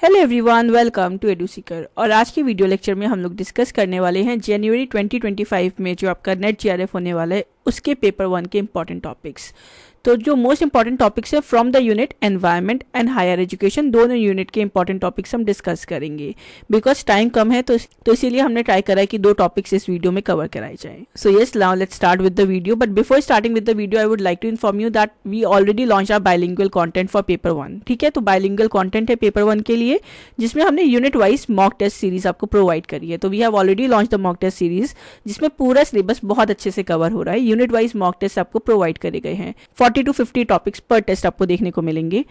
Hello everyone, welcome to Edusikar. और आज की वीडियो लेक्चर में हम लोग डिस्कस करने वाले हैं जनवरी 2025 में जो आपका नेट जीआरएफ होने वाला है उसके पेपर 1 के इंपॉर्टेंट टॉपिक्स। तो जो मोस्ट इंपॉर्टेंट टॉपिक्स है from the unit environment and higher education, दोनों यूनिट के इंपॉर्टेंट टॉपिक्स हम डिस्कस करेंगे। बिकॉज टाइम कम है तो इसीलिए हमने ट्राई करा है कि 2 टॉपिक्स इस वीडियो में कवर कराए जाएं। So yes, now let's start with the video. But before starting with the video I would like to inform you that we already launch our bilingual content for paper 1। ठीक है, तो bilingual content है paper 1 के लिए, जिसमें हमने unit wise mock test series आपको provide करी है। तो we have already launch the mock test series, जिसमें पूरा सिलेबस बहुत अच्छे से कवर हो रहा है। यूनिट वाइज मॉक टेस्ट आपको प्रोवाइड करे गए हैं। 40 to 50 टॉपिक्स पर टेस्ट आपको देखने को मिलेंगे।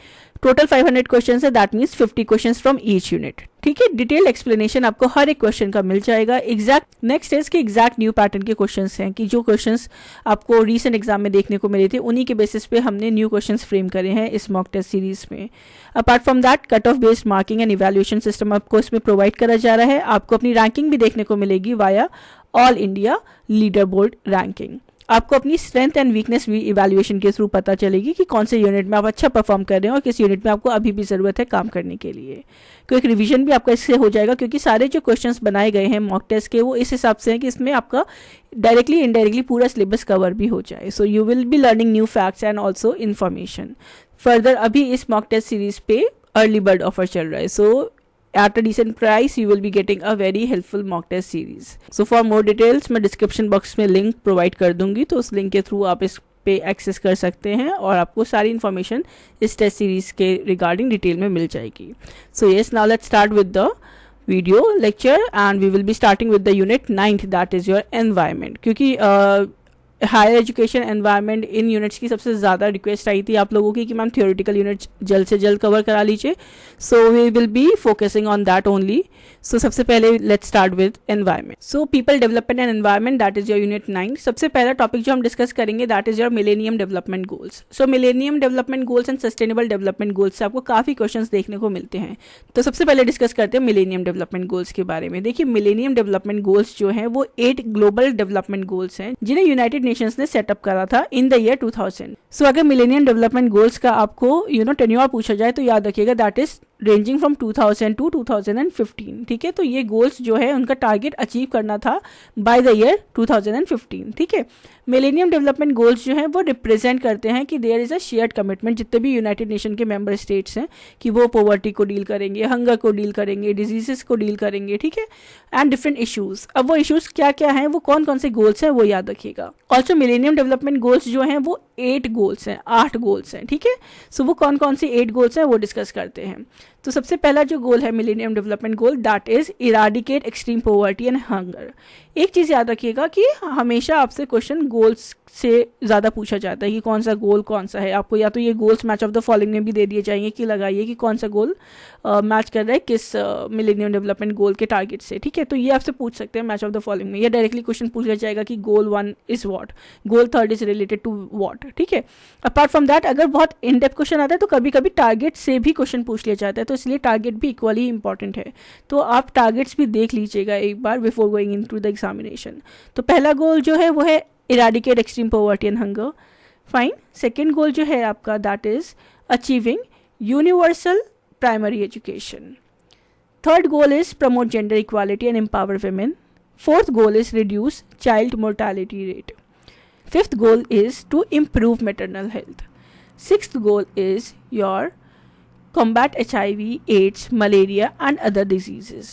टोटल 500 क्वेश्चंस है, that means 50 questions from each unit. ठीक है, डिटेल एक्सप्लेनेशन आपको हर एक क्वेश्चन का मिल जाएगा। एग्जैक्ट नेक्स्ट इज के एग्जैक्ट न्यू पैटर्न के क्वेश्चंस हैं कि जो क्वेश्चंस आपको रीसेंट एग्जाम में देखने को मिले थे उन्हीं के बेसिस पे हमने न्यू क्वेश्चंस फ्रेम करे हैं इस मॉक टेस्ट सीरीज में। Apart from that, cut off based marking and evaluation system आपको इसमें प्रोवाइड करा जा रहा है। आपको अपनी रैंकिंग भी देखने को मिलेगी via all India leader board ranking. आपको अपनी स्ट्रेंथ एंड वीकनेस भी इवैल्यूएशन के थ्रू पता चलेगी कि कौन से यूनिट में आप अच्छा परफॉर्म कर रहे हैं और किस यूनिट में आपको अभी भी ज़रूरत है काम करने के लिए। क्विक रिवीजन भी आपका इससे हो जाएगा, क्योंकि सारे जो क्वेश्चंस बनाए गए हैं मॉक टेस्ट के वो इस हिसाब से हैं कि इसमें आपका डायरेक्टली इनडायरेक्टली पूरा सिलेबस कवर भी हो जाए। So you will be learning new facts and also information. Further अभी इस मॉक टेस्ट सीरीज पे अर्ली बर्ड ऑफर चल रहा है, सो at a decent price you will be getting a very helpful mock test series. So for more details मैं description box में link provide कर दूंगी, तो उस लिंक के थ्रू आप इस पे एक्सेस कर सकते हैं और आपको सारी इन्फॉर्मेशन इस टेस्ट सीरीज के रिगार्डिंग डिटेल में मिल जाएगी। So yes, now let's start with the video lecture and we will be starting with the unit 9th, that is your environment. क्योंकि higher education environment in units की सबसे ज़्यादा request आई थी आप लोगों की कि मैम थियोरेटिकल यूनिट्स जल्द से जल्द कवर करा लीजिए। So we will be focusing on that only. So सबसे पहले let's start with environment. So people development and environment, that is your unit 9। सबसे पहला टॉपिक जो हम डिस्कस करेंगे that is your millennium development goals. So millennium development goals and sustainable development goals से आपको काफ़ी क्वेश्चंस देखने को मिलते हैं। तो सबसे पहले डिस्कस करते हैं मिलेनियम डेवलपमेंट गोल्स के बारे में। देखिए, मिलेनियम डेवलपमेंट गोल्स जो हैं वो 8 ग्लोबल डेवलपमेंट गोल्स हैं जिन्हें यूनाइटेड नेशंस ने सेटअप करा था इन द ईयर 2000। सो अगर मिलेनियम डेवलपमेंट गोल्स का आपको टेन्योर पूछा जाए तो याद रखिएगा that is ranging from 2000 to 2015। ठीक है, तो ये गोल्स जो है उनका टारगेट अचीव करना था बाय द ईयर 2015। ठीक है, मिलेनियम डेवलपमेंट गोल्स जो हैं वो रिप्रेजेंट करते हैं कि there is a shared commitment जितने भी यूनाइटेड नेशन के मेंबर स्टेट्स हैं कि वो पॉवर्टी को डील करेंगे, हंगर को डील करेंगे, डिजीजेस को डील करेंगे। ठीक है, एंड डिफरेंट इशूज़। अब वो इशूज़ क्या क्या हैं, वो कौन कौन से गोल्स हैं वो याद रखिएगा। ऑल्सो मिलेनियम डेवलपमेंट गोल्स जो हैं वो 8 गोल्स हैं, 8 गोल्स हैं। ठीक है, सो वो कौन कौन सी 8 गोल्स हैं वो डिस्कस करते हैं। तो सबसे पहला जो गोल है millennium development goal that is eradicate extreme poverty and hunger. एक चीज़ याद रखिएगा कि हमेशा आपसे क्वेश्चन गोल्स से ज़्यादा पूछा जाता है कि कौन सा गोल कौन सा है। आपको या तो ये goals match of the following में भी दे दिए जाएंगे कि लगाइए कि कौन सा गोल मैच कर रहा है किस मिलेनियम डेवलपमेंट गोल के टारगेट से। ठीक है, तो ये आपसे पूछ सकते हैं मैच ऑफ द फॉलोइंग में, या डायरेक्टली क्वेश्चन पूछ लिया जाएगा कि goal 1 is what, goal 3 is related to what. ठीक है, अपार्ट फ्रॉम दैट अगर बहुत इन डेप्थ क्वेश्चन आता है तो कभी कभी टारगेट से भी क्वेश्चन पूछ लिया जाता है, तो इसलिए टारगेट भी इक्वली इंपॉर्टेंट है। तो आप टारगेट्स भी देख लीजिएगा एक बार before going into the examination. तो पहला गोल जो है वो है eradicate extreme poverty and hunger. Fine. Second goal जो है आपका that is achieving universal primary education. Third goal is promote gender equality and empower women. Fourth goal is reduce child mortality rate. Fifth goal is to improve maternal health. Sixth goal is your combat HIV, AIDS, malaria and other diseases.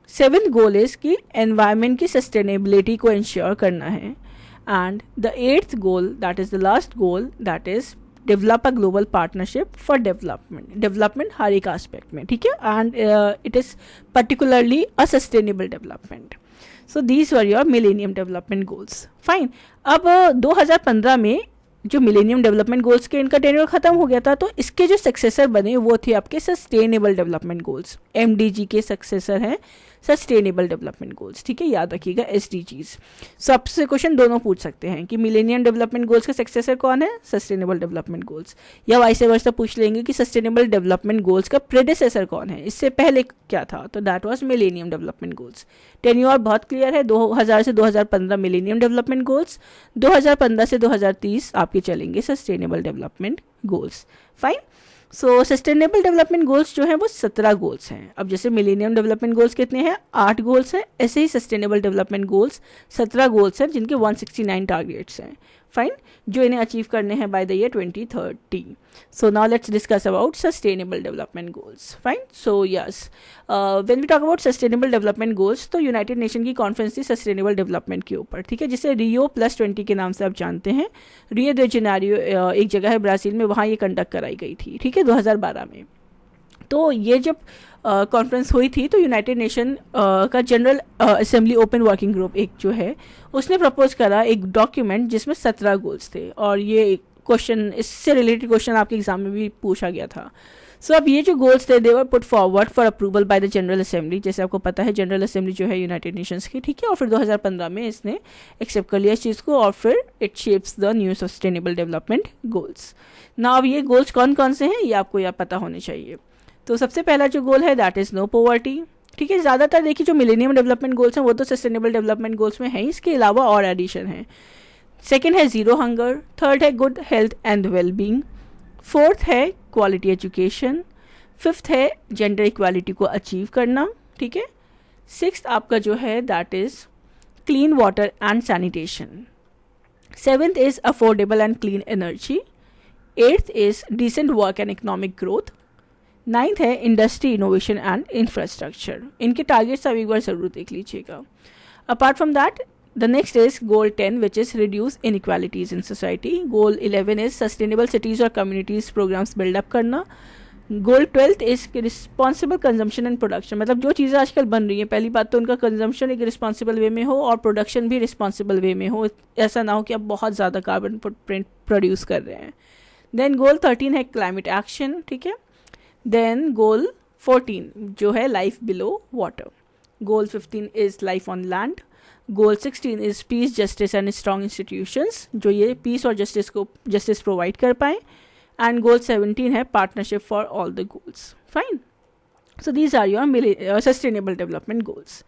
Seventh goal is कि environment की sustainability को ensure करना है। And the 8th goal that is the last goal that is develop a global partnership for development हर एक aspect में। ठीक है, and it is particularly a sustainable development. So these were your millennium development goals. Fine. अब 2015 में जो millennium development goals के इनका टेन्योर खत्म हो गया था, तो इसके जो सक्सेसर बने वो थे आपके सस्टेनेबल डेवलपमेंट गोल्स। MDG के सक्सेसर हैं सस्टेनेबल डेवलपमेंट गोल्स। ठीक है, याद रखिएगा SDGs। सो आपसे क्वेश्चन दोनों पूछ सकते हैं कि मिलेनियम डेवलपमेंट गोल्स का सक्सेसर कौन है, सस्टेनेबल डेवलपमेंट गोल्स, या वाइस वर्सा पूछ लेंगे कि सस्टेनेबल डेवलपमेंट गोल्स का प्रेडेसेसर कौन है, इससे पहले क्या था, तो that was millennium development goals. Tenure बहुत क्लियर है, 2000 से 2015 मिलेनियम डेवलपमेंट गोल्स, 2015 से 2030 आपके चलेंगे सस्टेनेबल डेवलपमेंट गोल्स। फाइन। सो सस्टेनेबल डेवलपमेंट गोल्स जो हैं वो 17 गोल्स हैं। अब जैसे मिलेनियम डेवलपमेंट गोल्स कितने हैं, 8 गोल्स हैं, ऐसे ही सस्टेनेबल डेवलपमेंट गोल्स 17 गोल्स हैं जिनके 169 टारगेट्स हैं, फाइन, जो इन्हें अचीव करने हैं by the year 2030। So now let's discuss about sustainable development goals, fine. So yes, when we talk about sustainable development goals, तो यूनाइटेड नेशन की कॉन्फ्रेंस थी सस्टेनेबल डेवलपमेंट के ऊपर, ठीक है, जिसे Rio+20 के नाम से आप जानते हैं। रियो दे जेनेरियो एक जगह है ब्राज़ील में, वहाँ ये कंडक्ट कराई गई थी, ठीक है, 2012 में। तो ये जब कॉन्फ्रेंस हुई थी तो यूनाइटेड नेशन का general assembly open working group एक जो है उसने प्रपोज करा एक डॉक्यूमेंट जिसमें 17 गोल्स थे, और ये क्वेश्चन, इससे रिलेटेड क्वेश्चन आपके एग्जाम में भी पूछा गया था। सो अब ये जो गोल्स थे they were put forward for approval by the general assembly. जैसे आपको पता है जनरल असेंबली जो है यूनाइटेड नेशंस की, ठीक है, और फिर 2015 में इसने एक्सेप्ट कर लिया इस चीज़ को, और फिर it shapes the new sustainable development goals. ना अब ये गोल्स कौन कौन से हैं ये आपको यह पता होने चाहिए। तो सबसे पहला जो गोल है दैट इज़ नो पॉवर्टी, ठीक है। ज़्यादातर देखिए जो मिलेनियम डेवलपमेंट गोल्स हैं वो तो सस्टेनेबल डेवलपमेंट गोल्स में हैं, इसके अलावा और एडिशन है। सेकेंड है ज़ीरो हंगर, थर्ड है good health and wellbeing, fourth है क्वालिटी एजुकेशन, फिफ्थ है जेंडर इक्वालिटी को अचीव करना, ठीक है। सिक्स्थ आपका जो है that is clean water and sanitation, seventh is affordable and clean energy, eighth is decent work and economic growth, ninth है इंडस्ट्री इनोवेशन एंड इंफ्रास्ट्रक्चर। इनके टारगेट्स आप एक बार ज़रूर देख लीजिएगा। Apart from that the next is goal 10 which is reduce inequalities in society, goal 11 is sustainable cities और communities programmes buildup करना, गोल 12 is responsible consumption and production, मतलब जो चीज़ें आजकल बन रही हैं पहली बात तो उनका कंजम्पशन एक रिस्पॉन्सिबल वे में हो और प्रोडक्शन भी रिस्पॉन्सिबल वे में हो, ऐसा ना हो कि आप बहुत ज़्यादा कार्बन फुटप्रिंट प्रोड्यूस कर रहे हैं। देन गोल 13 है क्लाइमेट एक्शन, ठीक है। देन गोल 14 जो है life below water, goal 15 is life on land, goal 16 is piece justice and strong institutions, जो ये पीस और जस्टिस प्रोवाइड कर पाएँ, एंड गोल 17 है partnership for all the goals, fine. So these are your sustainable development goals.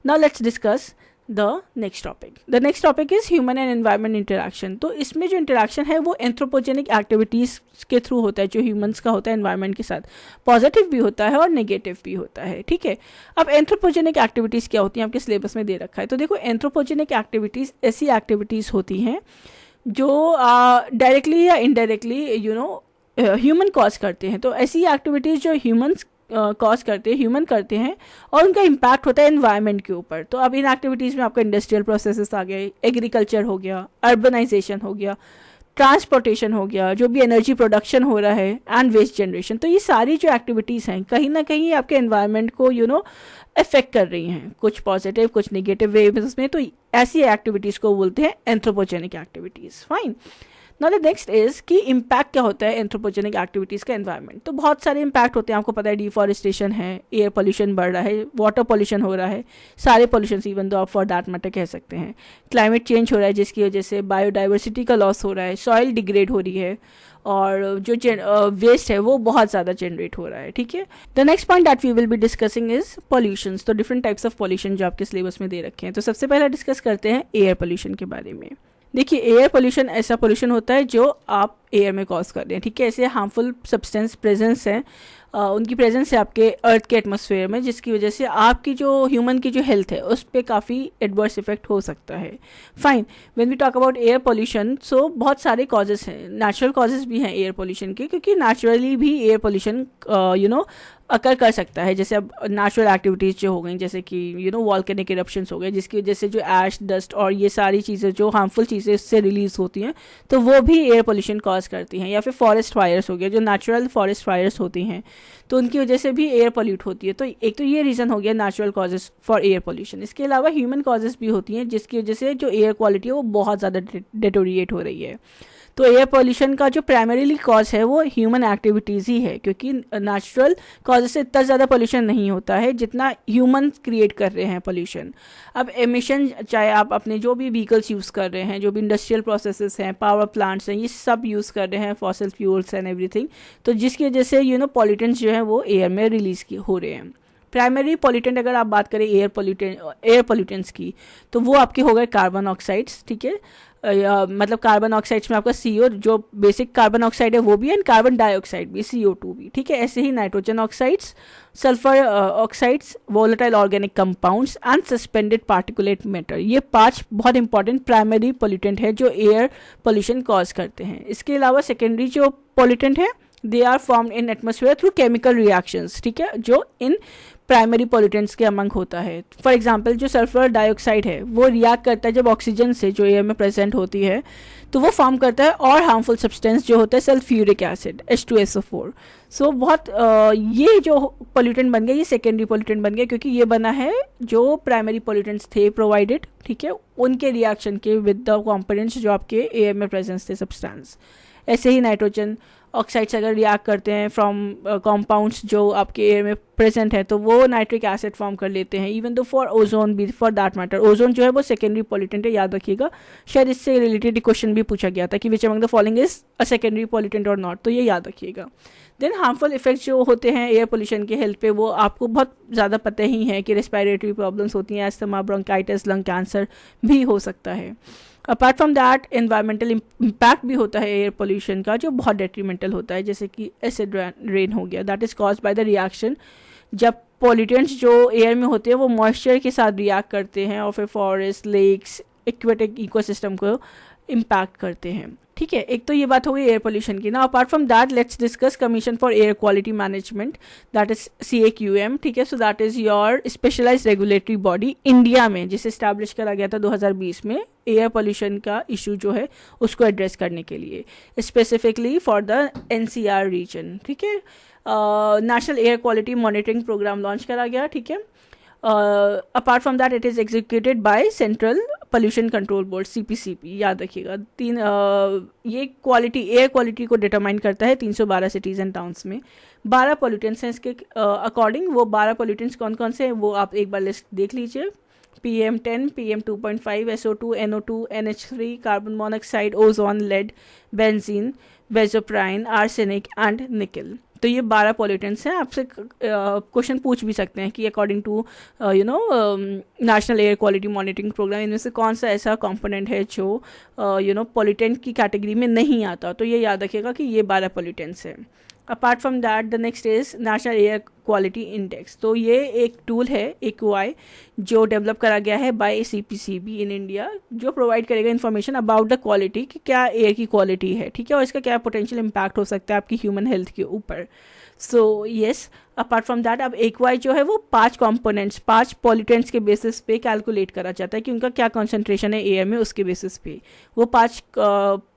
Now let's discuss the next topic. The next topic is human and environment interaction. तो इसमें जो interaction है वो anthropogenic activities के through होता है, जो humans का होता है एनवायरनमेंट के साथ, पॉजिटिव भी होता है और नेगेटिव भी होता है, ठीक है। अब एंथ्रोपोजेनिक एक्टिविटीज़ क्या होती हैं आपके सिलेबस में दे रखा है। तो देखो एंथ्रोपोजेनिक एक्टिविटीज़ ऐसी एक्टिविटीज़ होती हैं जो डायरेक्टली या इनडायरेक्टली ह्यूमन कॉज करते हैं। तो ऐसी एक्टिविटीज़ जो ह्यूमंस कॉज करते हैं, ह्यूमन करते हैं, और उनका इम्पैक्ट होता है एनवायरनमेंट के ऊपर। तो अब इन एक्टिविटीज़ में आपका इंडस्ट्रियल प्रोसेसेस आ गए, एग्रीकल्चर हो गया, अर्बनाइजेशन हो गया, ट्रांसपोर्टेशन हो गया, जो भी एनर्जी प्रोडक्शन हो रहा है, एंड वेस्ट जनरेशन। तो ये सारी जो एक्टिविटीज़ हैं कहीं ना कहीं आपके एनवायरनमेंट को अफेक्ट कर रही हैं, कुछ पॉजिटिव कुछ नेगेटिव वेज में। तो ऐसी एक्टिविटीज़ को बोलते हैं anthropogenic activities, fine. Now the next is कि इम्पैक्ट क्या होता है एंथ्रोपोजेनिक एक्टिविटीज़ का एनवायरनमेंट। तो बहुत सारे इम्पैक्ट होते हैं, आपको पता है डिफॉरेस्टेशन है, एयर पोल्यूशन बढ़ रहा है, वाटर पोल्यूशन हो रहा है, सारे पोल्यूशन इवन दो आप फॉर दैट मैटर कह सकते हैं। क्लाइमेट चेंज हो रहा है जिसकी वजह से बायोडाइवर्सिटी का लॉस हो रहा है, सॉइल डिग्रेड हो रही है, और जो वेस्ट है वो बहुत ज़्यादा जनरेट हो रहा है, ठीक है। The next point that we will be discussing is pollution. तो डिफरेंट टाइप्स ऑफ पॉल्यूशन जो आपके सिलेबस में दे रखे हैं। तो सबसे पहला डिस्कस करते हैं एयर पोल्यूशन के बारे में। देखिए एयर पोल्यूशन ऐसा पोल्यूशन होता है जो आप एयर में कॉज कर रहे हैं, ठीक है। ऐसे हार्मफुल सब्सटेंस प्रेजेंस हैं, उनकी प्रेजेंस है आपके अर्थ के एटमॉस्फेयर में, जिसकी वजह से आपकी जो ह्यूमन की जो हेल्थ है उस पर काफ़ी एडवर्स इफेक्ट हो सकता है, fine. When we talk about air pollution, so बहुत सारे कॉजेस हैं, नेचुरल कॉजेस भी हैं एयर पोल्यूशन के, क्योंकि नेचुरली भी एयर पोल्यूशन अकर कर सकता है। जैसे अब नेचुरल एक्टिविटीज़ जो हो गई, जैसे कि वॉल्केनिक इरप्शंस हो गए, जिसकी वजह से जो ऐश डस्ट और ये सारी चीज़ें जो हार्मफुल चीज़ें इससे रिलीज होती हैं, तो वो भी एयर पोल्यूशन कॉज करती हैं। या फिर फॉरेस्ट फायर्स हो गए, जो नेचुरल फॉरेस्ट फायर्स होती हैं, तो उनकी वजह से भी एयर पोल्यूट होती है। तो एक तो ये रीज़न हो गया natural causes for air pollution. इसके अलावा ह्यूमन कॉजेज़ भी होती हैं, जिसकी वजह से जो एयर क्वालिटी है वो बहुत ज़्यादा डिटोरिएट हो रही है। तो एयर पोल्यूशन का जो प्राइमरीली कॉज है वो ह्यूमन एक्टिविटीज़ ही है, क्योंकि नेचुरल कॉज से इतना ज़्यादा पोल्यूशन नहीं होता है जितना ह्यूमन क्रिएट कर रहे हैं पोल्यूशन। अब एमिशन, चाहे आप अपने जो भी व्हीकल्स यूज़ कर रहे हैं, जो भी इंडस्ट्रियल प्रोसेसेस हैं, पावर प्लांट्स हैं, ये सब यूज़ कर रहे हैं, फॉसिल फ्यूल्स एंड एवरीथिंग, तो जिसकी वजह से पॉल्यूटेंट्स जो है वो एयर में रिलीज़ हो रहे हैं। प्राइमरी पॉल्यूटेंट अगर आप बात करें एयर पोल्यूटेंट्स की, तो वो आपके हो गए कार्बन ऑक्साइड्स, ठीक है, मतलब कार्बन ऑक्साइड्स में आपका CO जो बेसिक कार्बन ऑक्साइड है वो भी है, एंड कार्बन डाइऑक्साइड भी, CO2 भी, ठीक है। ऐसे ही nitrogen oxides, sulphur oxides, volatile organic compounds and suspended particulate matter, ये 5 बहुत इंपॉर्टेंट प्राइमरी पोल्यूटेंट है जो एयर पोल्यूशन कॉज करते हैं। इसके अलावा सेकेंडरी जो पोल्यूटेंट है they are formed in atmosphere through chemical reactions, ठीक है, जो इन प्राइमरी पोल्यूटेंट्स के अमंग होता है। फॉर एग्जांपल जो सल्फर डाइऑक्साइड है वो रिएक्ट करता है जब ऑक्सीजन से जो एयर में प्रेजेंट होती है तो वो फॉर्म करता है और हार्मफुल सब्सटेंस जो होता है सल्फ्यूरिक एसिड H2SO4। सो बहुत ये जो पोल्यूटेंट बन गया ये सेकेंडरी पोल्यूटेंट बन गया क्योंकि ये बना है जो प्राइमरी पोल्यूटेंट्स थे प्रोवाइडेड, ठीक है, उनके रिएक्शन के विद द कॉम्पोनेंट्स जो आपके एयर में प्रेजेंस थे सब्सटेंस। ऐसे ही नाइट्रोजन ऑक्साइड्स अगर रिएक्ट करते हैं फ्रॉम कंपाउंड्स जो आपके एयर में प्रेजेंट है तो वो नाइट्रिक एसिड फॉर्म कर लेते हैं। इवन दो फॉर ओजोन भी, फॉर दैट मैटर, ओजोन जो है वो सेकेंडरी पॉल्यूटेंट है, याद रखिएगा। शायद इससे रिलेटेड क्वेश्चन भी पूछा गया था कि which among the following is a secondary pollutant और नॉट, तो ये याद रखिएगा। देन हार्मफुल इफेक्ट्स जो होते हैं एयर पोल्यूशन के हेल्थ पे वो आपको बहुत ज़्यादा पता ही है कि रेस्पिरेटरी प्रॉब्लम्स होती हैं, एस्थमा, ब्रोंकाइटिस, लंग कैंसर भी हो सकता है। Apart from that environmental impact भी होता है एयर पोल्यूशन का जो बहुत डेट्रीमेंटल होता है, जैसे कि एसिड रेन हो गया, that is caused by the reaction जब पॉल्यूटेंट्स जो एयर में होते हैं वो मॉइस्चर के साथ रिएक्ट करते हैं और फिर फॉरेस्ट, लेक्स, एक्वेटिक इकोसिस्टम को इम्पैक्ट करते हैं, ठीक है। एक तो ये बात हो गई एयर पोल्यूशन की ना। Apart from that let's discuss commission for air quality management, that is CAQM, ठीक है। So that is your specialised regulatory body India में जिसे इस्टेब्लिश करा गया था 2020 में एयर पोल्यूशन का इशू जो है उसको एड्रेस करने के लिए, specifically for the NCR region, ठीक है। National air quality monitoring programme launch करा गया, ठीक है। Apart from that it is executed by central pollution control board CPCB, याद रखिएगा। ये क्वालिटी, एयर क्वालिटी को डिटरमाइन करता है 312 सिटीज़ एंड टाउन्स में। 12 पोल्यूटेंट्स हैं इसके अकॉर्डिंग। वो 12 पोल्यूटेंट्स कौन कौन से हैं वो आप एक बार लिस्ट देख लीजिए। PM10, PM2.5, SO2, NO2, NH3, carbon monoxide, ozone, lead, benzene, benzopyrene, arsenic and nickel. तो ये 12 पोल्यूटेंट्स हैं। आपसे क्वेश्चन पूछ भी सकते हैं कि according to national air quality monitoring programme इनमें से कौन सा ऐसा कंपोनेंट है जो पोल्यूटेंट की कैटेगरी में नहीं आता, तो ये याद रखिएगा कि ये 12 पोल्यूटेंट्स हैं। Apart from that the next is national air quality index. तो ये एक टूल है AQI जो डेवलप करा गया है बाय CPCB इन इंडिया, जो प्रोवाइड करेगा इन्फॉर्मेशन अबाउट द क्वालिटी कि क्या एयर की क्वालिटी है, ठीक है, और इसका क्या पोटेंशियल इम्पैक्ट हो सकता है आपकी ह्यूमन हेल्थ के ऊपर। So yes, apart from that अब AQI जो है वो 5 कंपोनेंट्स, 5 पॉल्यूटेंट्स के बेसिस पे कैलकुलेट करा जाता है कि उनका क्या कॉन्सेंट्रेशन है एयर में, उसके बेसिस पे वो 5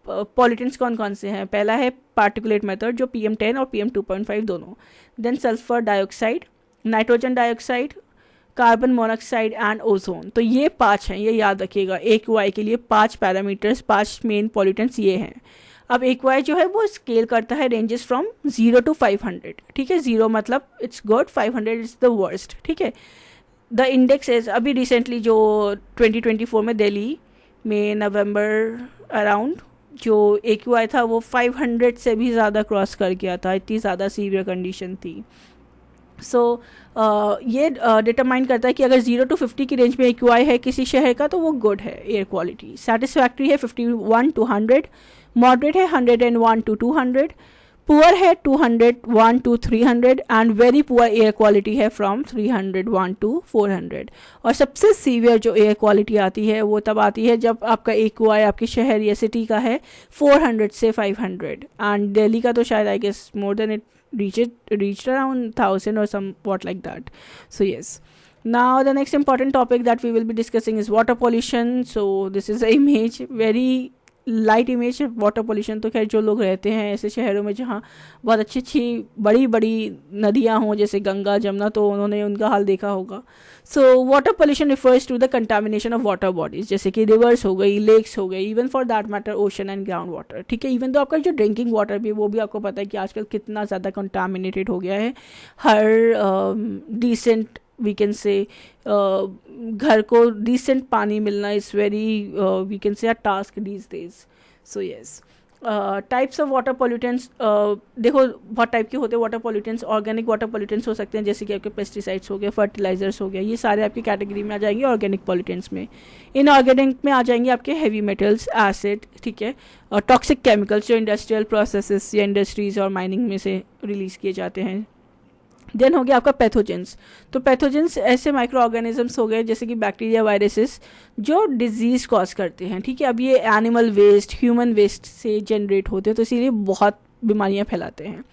पॉल्यूटेंट्स कौन कौन से हैं। पहला है पार्टिकुलेट मेथड जो PM10 और PM2.5 दोनों, then sulphur dioxide, nitrogen dioxide, carbon monoxide and ozone. तो ये 5 हैं, ये याद रखिएगा। AQI के लिए 5 पैरामीटर्स, 5 मेन पॉल्यूटेंट्स ये हैं। अब AQI जो है वो स्केल करता है रेंजेस फ्रॉम 0 to 500, ठीक है। 0 मतलब it's good, 500 is the worst, ठीक है। द इंडेक्स इज अभी रिसेंटली जो 2024 में दिल्ली में नवंबर अराउंड जो AQI था वो 500 से भी ज़्यादा क्रॉस कर गया था, इतनी ज़्यादा सीवियर कंडीशन थी। सो ये डिटरमाइन करता है कि अगर 0 to 50 की रेंज में AQI है किसी शहर का तो वो गुड है एयर क्वालिटी, सेटिस्फैक्ट्री है 51 to 100, मॉडरेट है 101 to 200, पुअर है 201 to 300 and very poor air quality है फ्रॉम 301 to 400। और सबसे सीवियर जो एयर क्वालिटी आती है वो तब आती है जब आपका AQI आपके शहर या सिटी का है 400 से 500, एंड दिल्ली का तो शायद I guess more than it reached around 1000 or somewhat like that. So yes, now the next important topic that we will be discussing is water pollution. So this is the image, very light image है water pollution. तो खैर जो लोग रहते हैं ऐसे शहरों में जहाँ बहुत अच्छी अच्छी बड़ी बड़ी नदियाँ हों जैसे गंगा, जमुना, तो उन्होंने उनका हाल देखा होगा। So water pollution refers to the contamination of water bodies, जैसे कि रिवर्स हो गई, लेक्स हो गई, even for that matter ocean and ground water, ठीक है। इवन तो आपका जो ड्रिंकिंग वाटर भी वो भी आपको पता है कि आजकल कितना ज़्यादा कंटामिनेटेड हो गया है। हर डिसेंट वी कैन से घर को डिसेंट पानी मिलना is very we can say a task these days. So yes, types of water pollutants, देखो बहुत टाइप के होते हैं water pollutants. Organic water pollutants हो सकते हैं, जैसे कि आपके पेस्टिसाइड्स हो गए, फर्टिलाइजर्स हो गए, ये सारे आपकी कैटेगरी में आ जाएंगे ऑर्गेनिक पोल्यूटेंट्स में। इनऑर्गेनिक में आ जाएंगे आपके हैवी मेटल्स, एसिड, ठीक है, और टॉक्सिक केमिकल्स जो इंडस्ट्रियल प्रोसेसेस या इंडस्ट्रीज और माइनिंग में से रिलीज़ किए जाते हैं। देन हो गया आपका पैथोजेंस। तो पैथोजेंस ऐसे माइक्रो ऑर्गेनिजम्स हो गए जैसे कि बैक्टीरिया, वायरसेस, जो डिजीज़ कॉज करते हैं, ठीक है। अब ये एनिमल वेस्ट, ह्यूमन वेस्ट से जनरेट होते हैं, तो इसीलिए बहुत बीमारियां फैलाते हैं।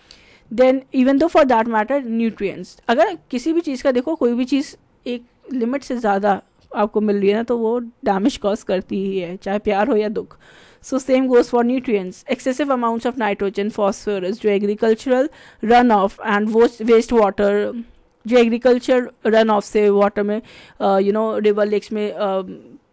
Then even though for that matter nutrients, अगर किसी भी चीज़ का देखो, कोई भी चीज़ एक लिमिट से ज़्यादा आपको मिल रही है ना, तो वो डैमेज कॉज करती ही है, चाहे प्यार हो या दुख। So same goes for nutrients. Excessive amounts of nitrogen, phosphorus, जो agricultural run off and waste water, जो एग्रीकल्चर रन ऑफ से वाटर में रिवर लेक्स में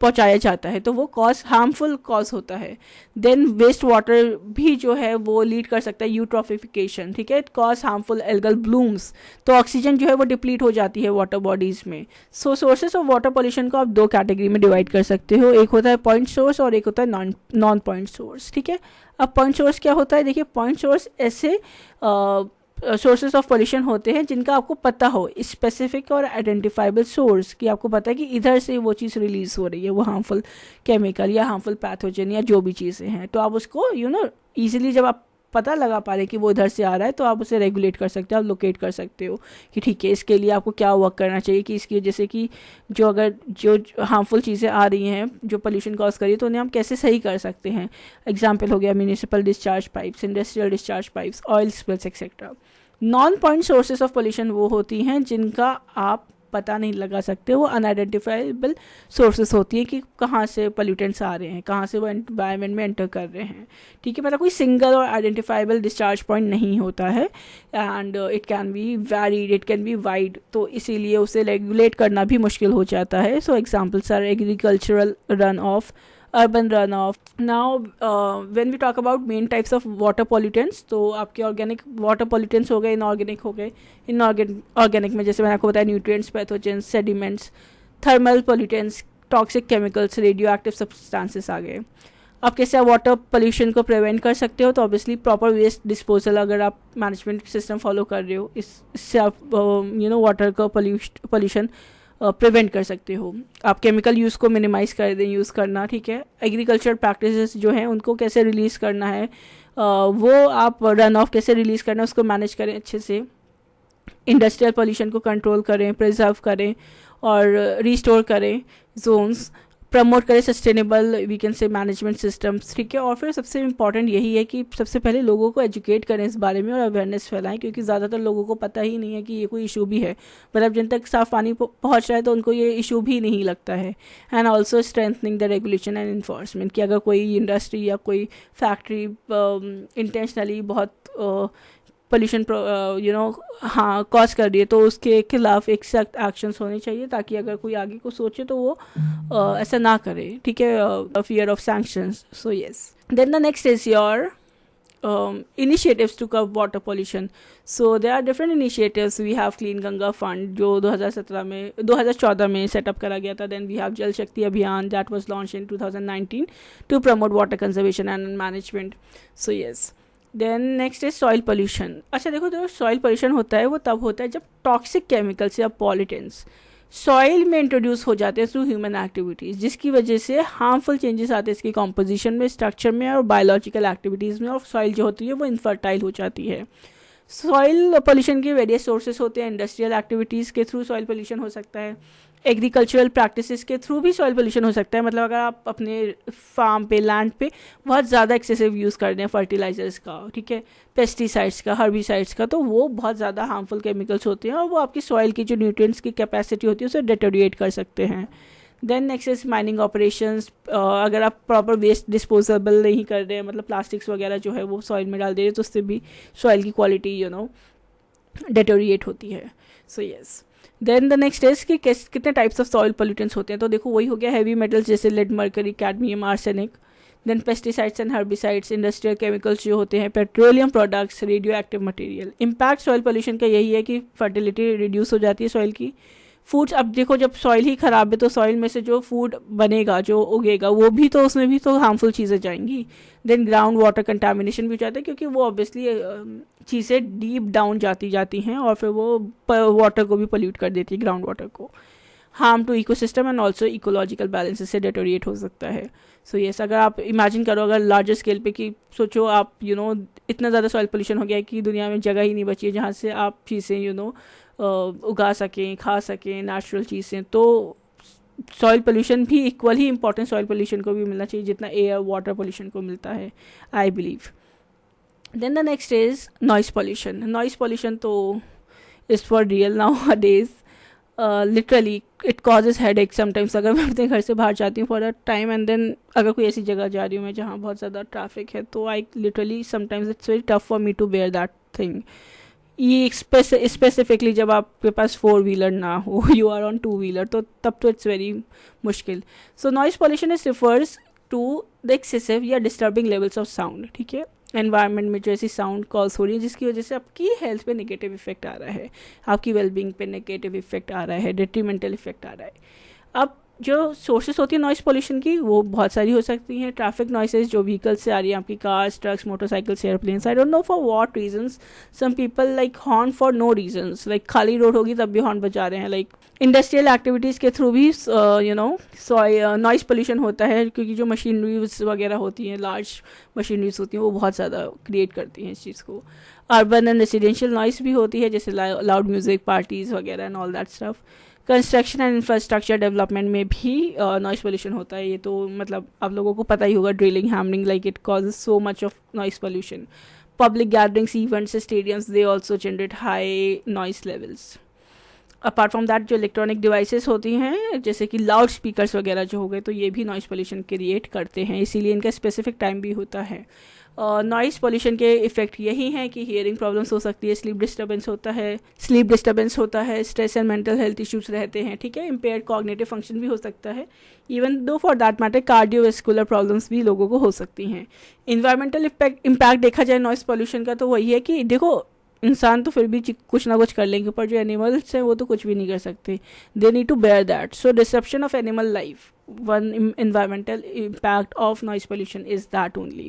पहुंचाया जाता है, तो वो कॉज हार्मफुल कॉज होता है। देन वेस्ट वाटर भी जो है वो लीड कर सकता है यूट्रॉफिफिकेशन, ठीक है, it cause harmful algal blooms, तो ऑक्सीजन जो है वो डिप्लीट हो जाती है वाटर बॉडीज में। सो सोर्सेज ऑफ वाटर पॉल्यूशन को आप दो कैटेगरी में डिवाइड कर सकते हो, एक होता है पॉइंट सोर्स और एक होता है नॉन पॉइंट सोर्स, ठीक है। अब पॉइंट सोर्स क्या होता है, देखिए पॉइंट सोर्स ऐसे सोर्सेज ऑफ पोल्यूशन होते हैं जिनका आपको पता हो, स्पेसिफिक और आइडेंटिफाइबल सोर्स, कि आपको पता है कि इधर से वो चीज़ रिलीज हो रही है, वो हार्मफुल केमिकल या हार्मफुल पैथोजन या जो भी चीज़ें हैं, तो आप उसको ईजिली जब आप पता लगा पा रहे कि वो इधर से आ रहा है, तो आप उसे रेगुलेट कर सकते हो, आप लोकेट कर सकते हो कि ठीक है इसके लिए आपको क्या वर्क करना चाहिए, कि इसकी वजह से कि अगर जो हार्मफुल चीज़ें आ रही हैं जो पोल्यूशन कॉज करी, तो उन्हें हम कैसे सही कर सकते हैं। एग्जाम्पल हो गया municipal discharge pipes, industrial discharge pipes, oil spills etcetera. Non point sources of pollution वो होती हैं जिनका आप पता नहीं लगा सकते, वो अनआइडेंटिफाइबल सोर्सेस होती हैं कि कहाँ से पोल्यूटेंट्स आ रहे हैं, कहाँ से वो एनवायरनमेंट में एंटर कर रहे हैं, ठीक है। मतलब कोई सिंगल और आइडेंटिफाइबल डिस्चार्ज पॉइंट नहीं होता है, and it can be varied, it can be wide, तो इसीलिए उसे रेगुलेट करना भी मुश्किल हो जाता है। So examples are agricultural run of, urban runoff. Now when we talk about main types of water pollutants, तो आपके ऑर्गेनिक वाटर पोल्यूटेंट्स हो गए, इनऑर्गेनिक हो गए। इनऑर्गेनिक में जैसे मैंने आपको बताया nutrients, pathogens, sediments, thermal pollutants, toxic chemicals, radioactive substances आ गए। अब कैसे आप वाटर पोल्यूशन को प्रिवेंट कर सकते हो, तो ऑब्वियसली प्रॉपर वेस्ट डिस्पोजल, अगर आप मैनेजमेंट सिस्टम फॉलो कर रहे हो, इससे आप वाटर का पोल्यूशन प्रिवेंट कर सकते हो। आप केमिकल यूज़ को मिनिमाइज़ कर दें, यूज़ करना, ठीक है। एग्रीकल्चर प्रैक्टिसेस जो हैं उनको कैसे रिलीज़ करना है, वो आप रन ऑफ कैसे रिलीज़ करना है उसको मैनेज करें अच्छे से। इंडस्ट्रियल पोल्यूशन को कंट्रोल करें, प्रिजर्व करें और रिस्टोर करें जोन्स, प्रमोट करें sustainable we can say management systems, ठीक है। और फिर सबसे इम्पॉर्टेंट यही है कि सबसे पहले लोगों को एजुकेट करें इस बारे में और अवेयरनेस फैलाएं, क्योंकि ज़्यादातर लोगों को पता ही नहीं है कि ये कोई इशू भी है। मतलब जिन तक साफ़ पानी पहुंच रहा है तो उनको ये इशू भी नहीं लगता है। And also strengthening the regulation and enforcement, कि अगर कोई इंडस्ट्री या कोई फैक्ट्री इंटेंशनली बहुत पोल्यूशन हाँ कॉज कर रही है, तो उसके खिलाफ एक सख्त एक्शंस होने चाहिए, ताकि अगर कोई आगे को सोचे तो वो ऐसा ना करे, ठीक है, fear of sanctions. So yes, then the next is your initiatives to curb water pollution. So there are different initiatives. We have Clean Ganga Fund जो 2014 में सेटअप करा गया था. Then we have Jal Shakti Abhiyan that was launched in 2019 to promote water conservation and management. So yes. Then next is soil pollution. अच्छा देखो, जो soil pollution होता है वो तब होता है जब टॉक्सिक केमिकल्स या पॉल्यूटेंट्स सॉइल में इंट्रोड्यूस हो जाते हैं थ्रू ह्यूमन एक्टिविटीज़, जिसकी वजह से हार्मफुल चेंजेस आते हैं इसकी कॉम्पोजिशन में, स्ट्रक्चर में और बायोलॉजिकल एक्टिविटीज़ में, और सॉइल जो होती है वो इनफर्टाइल हो जाती है. सॉइल पोल्यूशन के वेरियस सोर्सेस होते हैं. इंडस्ट्रियल एक्टिविटीज़ के थ्रू सॉइल पोल्यूशन हो सकता है, एग्रीकल्चरल प्रैक्टिसेस के थ्रू भी सॉइल पोल्यूशन हो सकता है. मतलब अगर आप अपने फार्म पे, लैंड पे बहुत ज़्यादा एक्सेसिव यूज़ कर रहे हैं फर्टिलाइजर्स का, ठीक है, पेस्टिसाइड्स का, हर्बिसाइड्स का, तो वो बहुत ज़्यादा हार्मफुल केमिकल्स होते हैं और वो आपकी सॉइल की जो न्यूट्रिएंट्स की कैपेसिटी होती है उसे डिटोरिएट कर सकते हैं. Then next is mining operations. अगर आप प्रॉपर वेस्ट डिस्पोजेबल नहीं कर रहे हैं, मतलब प्लास्टिक्स वगैरह जो है वो सॉइल में डाल दे रहे हैं, तो उससे भी सॉइल की क्वालिटी डिटोरिएट होती है. So yes. Then the next is कि कितने टाइप्स ऑफ सॉइल पोल्यूटेंट्स होते हैं. तो देखो वही हो गया हैवी मेटल्स जैसे lead, mercury, cadmium, arsenic. Then pesticides and herbicides, industrial chemicals जो होते हैं, petroleum products, radioactive material. Impact soil pollution का यही है कि फर्टिलिटी रिड्यूस हो जाती है सॉइल की, फूड्स, अब देखो जब सॉइल ही ख़राब है तो सॉइल में से जो फूड बनेगा, जो उगेगा, वो भी तो, उसमें भी तो हार्मफुल चीज़ें जाएंगी। देन ग्राउंड वाटर कंटामिनेशन भी हो जाता है, क्योंकि वो ऑब्वियसली चीज़ें डीप डाउन जाती हैं और फिर वो वाटर को भी पोल्यूट कर देती है, ग्राउंड वाटर को। Harm to ecosystem and also ecological balance से डेटोरिएट हो सकता है। सो येस, अगर आप इमेजिन करो, अगर लार्जर स्केल पे कि सोचो आप इतना ज़्यादा सॉइल पोल्यूशन हो गया है कि दुनिया में जगह ही नहीं बची है जहाँ से आप चीज़ें उगा सकें, खा सकें नेचुरल चीज़ें, तो सॉइल पोल्यूशन भी इक्वल ही इंपॉर्टेंट सॉइल पोल्यूशन को भी मिलना चाहिए जितना एयर वाटर पोल्यूशन को मिलता है, I believe. Then the next is noise pollution. Noise pollution तो is for real nowadays, literally it causes headache sometimes. अगर मैं अपने घर से बाहर जाती हूँ for a time and then अगर कोई ऐसी जगह जा रही हूँ मैं जहाँ बहुत ज़्यादा ट्रैफिक है, तो I literally sometimes it's very tough for me to bear that thing. ये स्पेसिफिकली जब आपके पास 4 व्हीलर ना हो, यू आर ऑन 2 व्हीलर, तो तब तो इट्स वेरी मुश्किल। So noise pollution is refers to the excessive या डिस्टर्बिंग लेवल्स ऑफ साउंड, ठीक है, एनवायरनमेंट में जो ऐसी साउंड कॉल्स हो रही है जिसकी वजह से आपकी हेल्थ पे नेगेटिव इफेक्ट आ रहा है, आपकी वेलबींग पे नेगेटिव इफेक्ट आ रहा है, डिट्रीमेंटल इफेक्ट आ रहा है। अब जो सोर्सेस होती है नॉइस पोल्यूशन की, वो बहुत सारी हो सकती हैं। ट्रैफिक नॉइसेस जो व्हीकल्स से आ रही है, आपकी cars, trucks, motorcycles, airplanes, I don't know for what reasons some people like horn for no reasons, like खाली रोड होगी तब भी हॉर्न बजा रहे हैं। लाइक इंडस्ट्रियल एक्टिविटीज़ के थ्रू भी नॉइस पोल्यूशन होता है, क्योंकि जो मशीनरीज वगैरह होती हैं, लार्ज मशीनरीज होती हैं, वो बहुत ज़्यादा क्रिएट करती हैं इस चीज़ को। अर्बन एंड रेसिडेंशियल नॉइस भी होती है, जैसे लाउड म्यूजिक, पार्टीज़ वगैरह and all that stuff. Construction and infrastructure development में भी नॉइस पोल्यूशन होता है। ये तो मतलब आप लोगों को पता ही होगा, drilling, hammering, like it causes so much of noise pollution. Public gatherings, events, stadiums, they also generate high noise levels. Apart from that जो इलेक्ट्रॉनिक डिवाइसेस होती हैं, जैसे कि लाउड स्पीकर्स वगैरह जो हो गए, तो ये भी नॉइस पोल्यूशन क्रिएट करते हैं, इसीलिए इनका स्पेसिफिक टाइम भी होता है। नॉइस पोल्यूशन के इफ़ेक्ट यही हैं कि हियरिंग प्रॉब्लम्स हो सकती है, स्लीप डिस्टर्बेंस होता है, stress and mental health issues रहते हैं, ठीक है, इम्पेयर्ड कॉग्निटिव फंक्शन भी हो सकता है, even though for that matter cardiovascular problems भी लोगों को हो सकती हैं। इन्वायरमेंटल इम्पैक्ट देखा जाए नॉइस पोल्यूशन का, तो वही है कि देखो इंसान तो फिर भी कुछ ना कुछ कर लेंगे, पर जो एनिमल्स हैं वो तो कुछ भी नहीं कर सकते, they need to bear that. So disruption of animal life, one environmental impact of noise pollution is that only.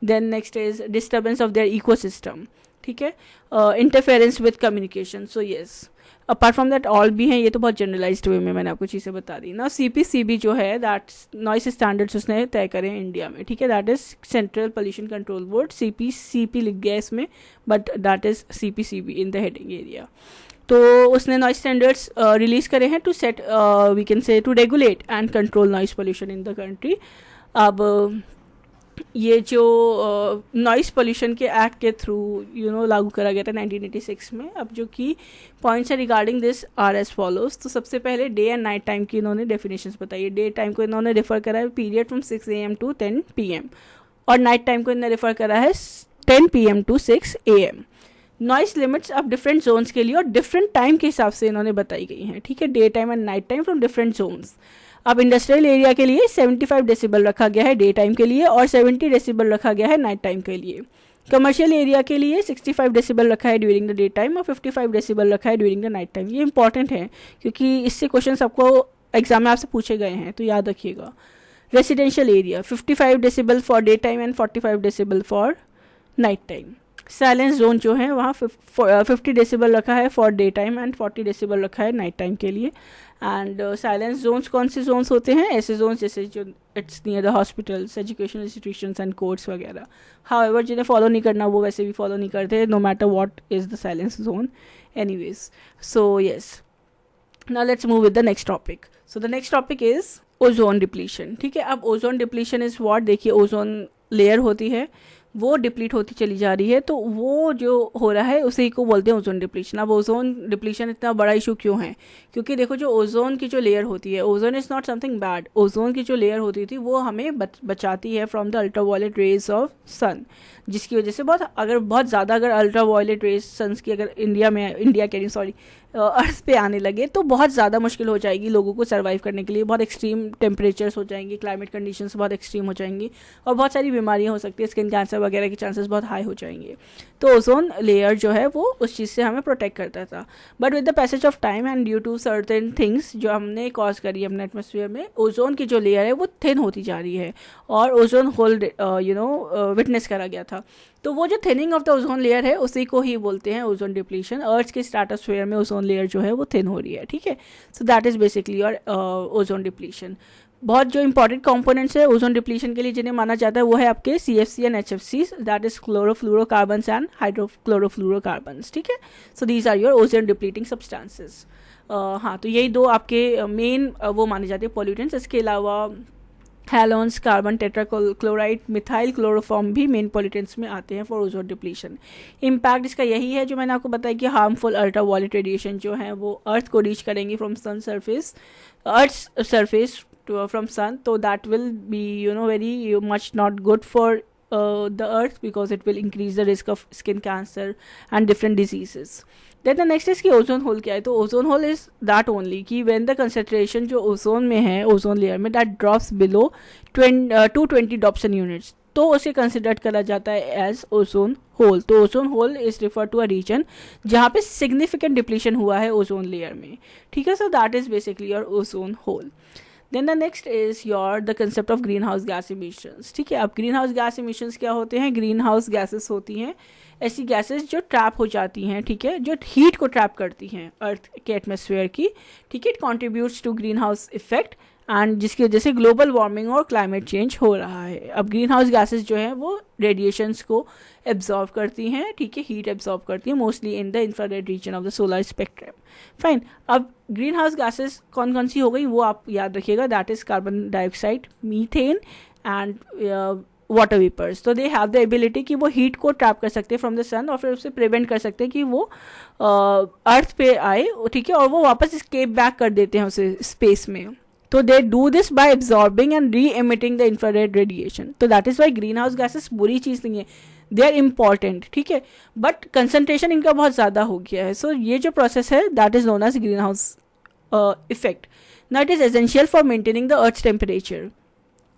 Then next is disturbance of their ecosystem, ठीक है, interference with communication. So yes, apart from that all भी हैं, ये तो बहुत generalised वे में मैंने आपको चीज़ें बता दी ना। CPCB जो है, दैट नॉइस स्टैंडर्ड्स उसने तय करे हैं इंडिया में, ठीक है, that is central pollution control board. CPCP लिख गया इसमें, but that is CPCB in the heading area. तो उसने नॉइस स्टैंडर्ड्स रिलीज़ करे हैं to set, we can say, to regulate and control noise pollution in the country. अब ये जो नॉइस पोल्यूशन के एक्ट के थ्रू लागू करा गया था 1986 में। अब जो की पॉइंट्स है regarding this are as follows. तो सबसे पहले डे एंड नाइट टाइम की इन्होंने डेफिनेशंस बताई है। डे टाइम को इन्होंने रेफर करा है period from 6 AM to 10 PM, और नाइट टाइम को इन्होंने रेफर करा है 10 PM to 6 AM। Noise limits अब डिफरेंट जोन्स के लिए और डिफरेंट टाइम के हिसाब से इन्होंने बताई गई हैं, ठीक है, day time and night time from different zones. अब इंडस्ट्रियल एरिया के लिए 75 डेसिबल रखा गया है डे टाइम के लिए, और 70 डेसिबल रखा गया है नाइट टाइम के लिए। कमर्शियल एरिया के लिए 65 डेसिबल रखा है ड्यूरिंग द डे टाइम और 55 डेसिबल रखा है ड्यूरिंग द नाइट टाइम। ये इंपॉर्टेंट है क्योंकि इससे क्वेश्चन आपको एग्जाम में आपसे पूछे गए हैं, तो याद रखिएगा। Residential area 55 decibel for day time and 45 decibel for night time. Silence zone जो है वहाँ 50 डेसिबल रखा है for day time and 40 decibel रखा है नाइट टाइम के लिए। एंड साइलेंस जोन्स कौन से जोन्स होते हैं? ऐसे जोन्स जैसे जो it's near the hospitals, educational institutions and courts वगैरह। हाउएवर जिन्हें फॉलो नहीं करना वो वैसे भी फॉलो नहीं करते, no matter what is the silence zone anyways. So yes, now let's move with the next topic. So the next topic is ozone depletion, ठीक है। अब ओजोन डिप्लीशन इज़ व्हाट, देखिए ओजोन लेयर होती है वो deplete होती चली जा रही है, तो वो जो हो रहा है उसी को बोलते हैं ओजोन डिप्लीशन। अब ओजोन डिप्लीशन इतना बड़ा इशू क्यों है? क्योंकि देखो जो ओजोन की जो लेयर होती है, ozone is not something bad. Ozone की जो लेयर होती थी वो हमें बचाती है from the ultraviolet rays of sun, जिसकी वजह से बहुत ज़्यादा अगर अल्ट्रावायलेट रेज सन्स की अगर इंडिया कह रही सॉरी अर्थ पे आने लगे तो बहुत ज़्यादा मुश्किल हो जाएगी लोगों को सर्वाइव करने के लिए। बहुत एक्सट्रीम टेम्परेचर्स हो जाएंगे, क्लाइमेट कंडीशंस बहुत एक्सट्रीम हो जाएंगी और बहुत सारी बीमारियाँ हो सकती है, स्किन कैंसर वगैरह के चांसेस बहुत हाई हो जाएंगे। तो ओजोन लेयर जो है वो उस चीज़ से हमें प्रोटेक्ट करता था। But with the passage of time and due to certain things जो हमने कॉज करी अपने एटमोसफियर में, ओजोन की जो लेयर है वो थिन होती जा रही है और ओजोन होल विटनेस करा गया था। तो वो जो thinning of the ozone layer है उसी को ही बोलते हैं ओजोन डिप्लीशन। अर्थ के स्ट्रेटोस्फीयर में ओजोन लेयर जो है वो थिन हो रही है, ठीक है। So that is basically your ozone depletion. बहुत जो इंपॉर्टेंट कंपोनेंट्स है ओजोन डिप्लीशन के लिए जिन्हें माना जाता है वो है आपके CFC and HFC, that is chlorofluorocarbons and hydrochlorofluorocarbons, ठीक है। So these are your ozone depleting substances. हाँ, तो यही दो आपके मेन वो माने जाते हैं पॉल्यूटेंट्स। इसके अलावा हैलोन्स, कार्बन टेट्राक्लोराइड, मिथाइल क्लोरोफॉर्म भी मेन पॉल्यूटेंट्स में आते हैं फॉर ओजोन डिप्लीशन। इम्पैक्ट इसका यही है जो मैंने आपको बताया कि हार्मफुल अल्ट्रावायलेट रेडिएशन जो है वो अर्थ को रीच करेंगी from sun surface, earth surface from sun, so that will be very much not good for the earth because it will increase the risk of skin cancer and different diseases. Then the next is कि ozone hole क्या है। तो ozone hole is that only कि when the concentration जो ozone में है, ozone layer में, that drops below 220 Dobson units, तो उसे कंसिडर करा जाता है एज ओजोन होल। तो ozone hole is refer to a region जहाँ पे सिग्निफिकेंट डिप्लीशन हुआ है ओजोन लेयर में, ठीक है। So that is basically your ozone hole. Then the next is your the concept of greenhouse gas emissions, ठीक है। अब greenhouse gas emissions क्या होते हैं? greenhouse gases होती हैं ऐसी गैसेस जो ट्रैप हो जाती हैं, ठीक है, जो हीट को ट्रैप करती हैं अर्थ के एटमॉस्फेयर की, ठीक है। It contributes to greenhouse effect and जिसकी वजह से ग्लोबल वार्मिंग और क्लाइमेट चेंज हो रहा है। अब ग्रीन हाउस गैसेज जो हैं वो रेडिएशंस को एब्जॉर्व करती हैं, ठीक है, हीट एब्जॉर्व करती हैं mostly in the infrared region of the solar spectrum. Fine. अब ग्रीन हाउस गैसेज कौन कौन सी हो गई वो आप याद रखिएगा, that is carbon dioxide, methane and water vapours. तो दे हैव द एबिलिटी कि वो हीट को ट्रैप कर सकते हैं फ्रॉम द सन और फिर उससे प्रिवेंट कर सकते हैं कि वो अर्थ पे आए, ठीक है, और वो वापस स्केप बैक कर देते हैं उसे स्पेस में। तो they do this by absorbing and reemitting the infrared radiation. तो that is why greenhouse gases बुरी चीज़ नहीं है, दे आर इम्पॉर्टेंट, ठीक है, बट कंसनट्रेशन इनका बहुत ज़्यादा हो गया है। सो ये जो प्रोसेस है that is known as greenhouse effect. Now it is essential for maintaining the earth temperature.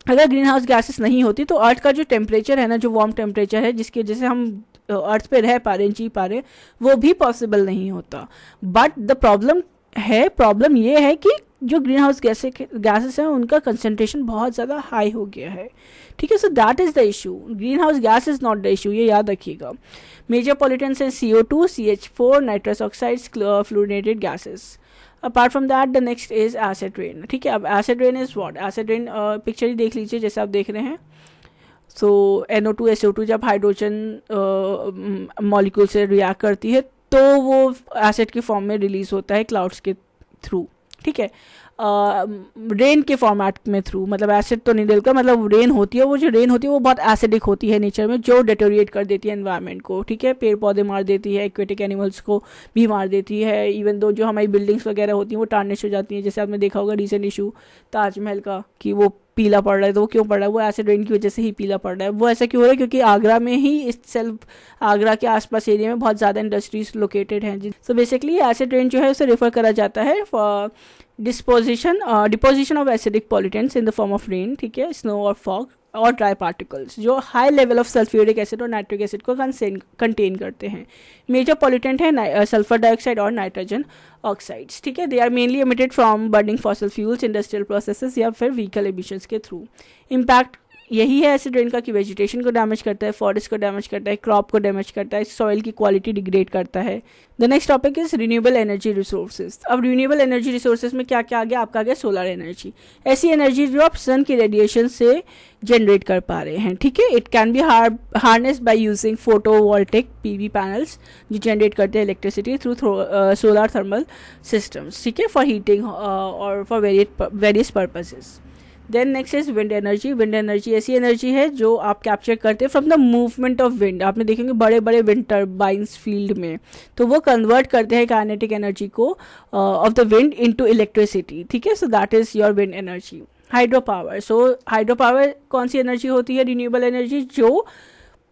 अगर ग्रीन हाउस गैसेस नहीं होती तो अर्थ का जो टेम्परेचर है ना, जो वार्म टेम्परेचर है जिसकी वजह से हम अर्थ पे रह पा रहे हैं, जी पा रहे हैं, वो भी पॉसिबल नहीं होता। बट द प्रॉब्लम ये है कि जो ग्रीन हाउस गैसेस हैं उनका कंसनट्रेशन बहुत ज़्यादा हाई हो गया है, ठीक है। So that is the issue, greenhouse gas is not the issue, ये याद रखिएगा। मेजर पॉल्यूटेंट्स हैं CO2, CH4, nitrous oxides, fluorinated gases. Apart from that the next is acid rain, ठीक है। अब acid rain is what? Acid rain picture ही देख लीजिए जैसे आप देख रहे हैं। सो NO2 SO2 जब हाइड्रोजन मॉलिक्यूल से रिएक्ट करती है तो वो एसिड के फॉर्म में रिलीज होता है क्लाउड्स के थ्रू, ठीक है, रेन के फॉर्मेट में थ्रू। मतलब एसिड तो नहीं डलता, मतलब रेन होती है, वो जो रेन होती है वो बहुत एसिडिक होती है नेचर में, जो डेटोरिएट कर देती है एनवायरनमेंट को, ठीक है, पेड़ पौधे मार देती है, एक्वेटिक एनिमल्स को भी मार देती है। इवन दो जो हमारी बिल्डिंग्स वगैरह होती हैं वो टार्निश हो जाती हैं, जैसे आपने देखा होगा रिसेंट इशू ताजमहल का कि वो पीला पड़ रहा है। तो वो क्यों पड़ रहा है? वो एसिड रेन की वजह से ही पीला पड़ रहा है। वो ऐसा क्यों हो रहा है? क्योंकि आगरा में ही इस सेल्फ आगरा के आसपास एरिया में बहुत ज़्यादा इंडस्ट्रीज लोकेटेड हैं। सो बेसिकली एसिड रेन जो है उसे रेफर करा जाता है for deposition of acidic pollutants in the form of rain, ठीक है, स्नो और फॉग और ड्राई पार्टिकल्स जो high level of sulphuric acid और नाइट्रिक एसिड को कंटेन करते हैं। मेजर पॉल्यूटेंट है सल्फर डाइऑक्साइड और नाइट्रोजन ऑक्साइड्स, ठीक है। They are mainly emitted from burning fossil fuels, industrial processes या फिर व्हीकल एमिशंस के थ्रू। इम्पैक्ट यही है एसिड रेन का कि वेजिटेशन को डैमेज करता है, फॉरेस्ट को डैमेज करता है, क्रॉप को डैमेज करता है, सॉइल की क्वालिटी डिग्रेड करता है। The next topic is renewable energy resources. अब रिन्यूएबल एनर्जी रिसोर्सेज में क्या क्या आ गया? आपका आ गया सोलर एनर्जी, ऐसी एनर्जी जो आप सन की रेडिएशन से जनरेट कर पा रहे हैं, ठीक है। It can be harnessed by using photovoltaic PV panels जो जनरेट करते हैं electricity through solar thermal systems, ठीक है, फॉर हीटिंग और for various purposes. Then next is wind energy. Wind energy ऐसी एनर्जी है जो आप कैप्चर करते हैं from the movement of wind. आपने देखेंगे बड़े बड़े विंड टर्बाइंस फील्ड में, तो वो कन्वर्ट करते हैं काइनेटिक एनर्जी को of the wind into electricity, ठीक है। So that is your wind energy. Hydro power. So hydro power कौन सी एनर्जी होती है? रिन्यूएबल एनर्जी जो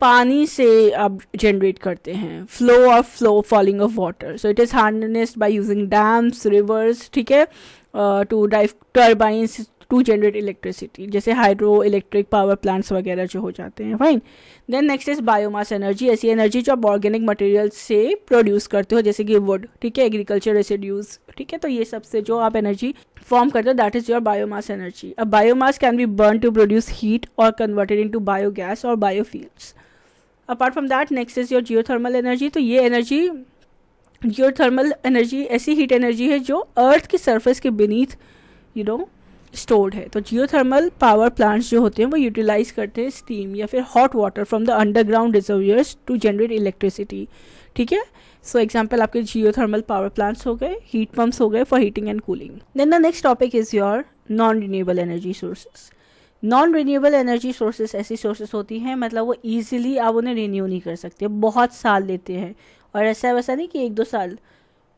पानी से आप जनरेट करते हैं, flow falling of water, so it is harnessed by using dams, rivers, ठीक है, to drive turbines to generate electricity, जैसे हाइड्रो इलेक्ट्रिक पावर प्लांट्स वगैरह जो हो जाते हैं, fine. Then next is biomass energy, ऐसी एनर्जी जो आप ऑर्गेनिक मटेरियल से प्रोड्यूस करते हो, जैसे कि वुड, ठीक है, एग्रीकल्चर रेसिड्यूज, ठीक है, तो ये सब से जो आप एनर्जी फॉर्म करते हो that is your biomass energy. अब biomass can be burn to produce heat और कन्वर्टेड इनटू बायोगैस और biofuels. Apart from that next is your geothermal energy, तो ये एनर्जी, जियोथर्मल एनर्जी ऐसी हीट एनर्जी है जो अर्थ की सरफेस के बीनीथ स्टोर्ड है। तो जियोथर्मल पावर प्लांट्स जो होते हैं वो यूटिलाइज करते हैं स्टीम या फिर hot water from the underground reservoirs to generate electricity, ठीक है। सो एग्जाम्पल आपके जियोथर्मल पावर प्लांट्स हो गए, हीट पम्प्स हो गए for heating and cooling. Then the next topic is your non renewable energy sources. Non renewable energy sources ऐसी sources होती हैं, मतलब वो ईजिली आप उन्हें रिन्यू नहीं कर सकते, बहुत साल लेते हैं, और ऐसा वैसा नहीं कि 1-2 साल,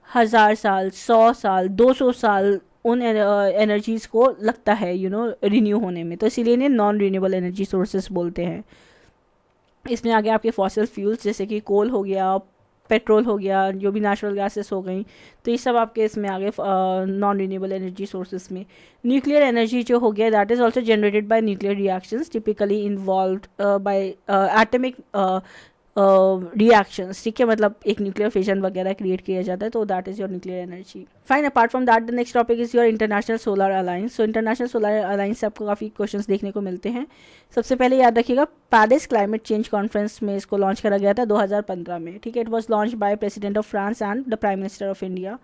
1000 साल, 100 साल, 200 साल उन एनर्जीज़ को लगता है रिन्यू होने में, तो इसीलिए इन्हें नॉन रिन्यूएबल एनर्जी सोर्सेज बोलते हैं। इसमें आगे आपके फॉसिल फ्यूल्स जैसे कि कोल हो गया, पेट्रोल हो गया, जो भी नेचुरल गैसेस हो गई, तो ये सब आपके इसमें आगे नॉन रिन्यूएबल एनर्जी सोर्सेज में। न्यूक्लियर एनर्जी जो हो गया that is also generated by nuclear reactions typically involved by atomic reactions, ठीक है, मतलब एक न्यूक्लियर फिजन वगैरह क्रिएट किया जाता है, तो that is your nuclear energy. Fine, apart from that the next topic is your international Solar alliance. So international Solar alliance से आपको काफ़ी क्वेश्चंस देखने को मिलते हैं। सबसे पहले याद रखिएगा पेरिस क्लाइमेट चेंज कॉन्फ्रेंस में इसको लॉन्च करा गया था 2015 में, ठीक है। It was launch by president of France and the prime minister of India.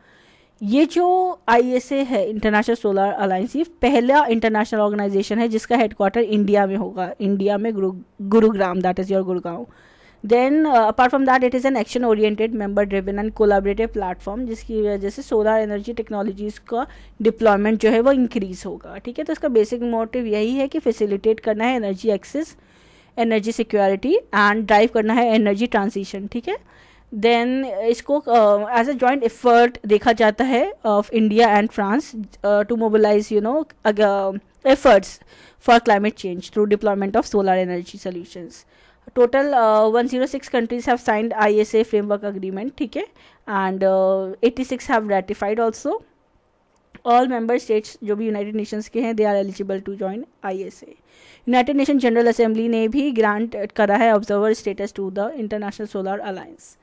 ये जो ISA है, इंटरनेशनल सोलर अलायंस, ये पहला इंटरनेशनल ऑर्गेनाइजेशन है जिसका हेडक्वार्टर इंडिया में होगा, इंडिया में Gurugram, that is your Gurgaon. Then apart from that it is an action oriented member driven and collaborative platform जिसकी वजह से सोलर एनर्जी टेक्नोलॉजीज़ का डिप्लॉयमेंट जो है वो इंक्रीज़ होगा, ठीक है। तो इसका बेसिक मोटिव यही है कि फैसिलिटेट करना है energy access, energy security and drive करना है एनर्जी ट्रांजिशन, ठीक है। देन इसको एज अ जॉइंट एफर्ट देखा जाता है of India and France to mobilise efforts for climate change through deployment of solar energy solutions. Total 106 countries have signed ISA framework agreement, ठीक है, and 86 have ratified also. All member states जो भी United Nations के हैं they are eligible to join ISA. United Nation General Assembly ने भी grant करा है observer status to the International Solar Alliance.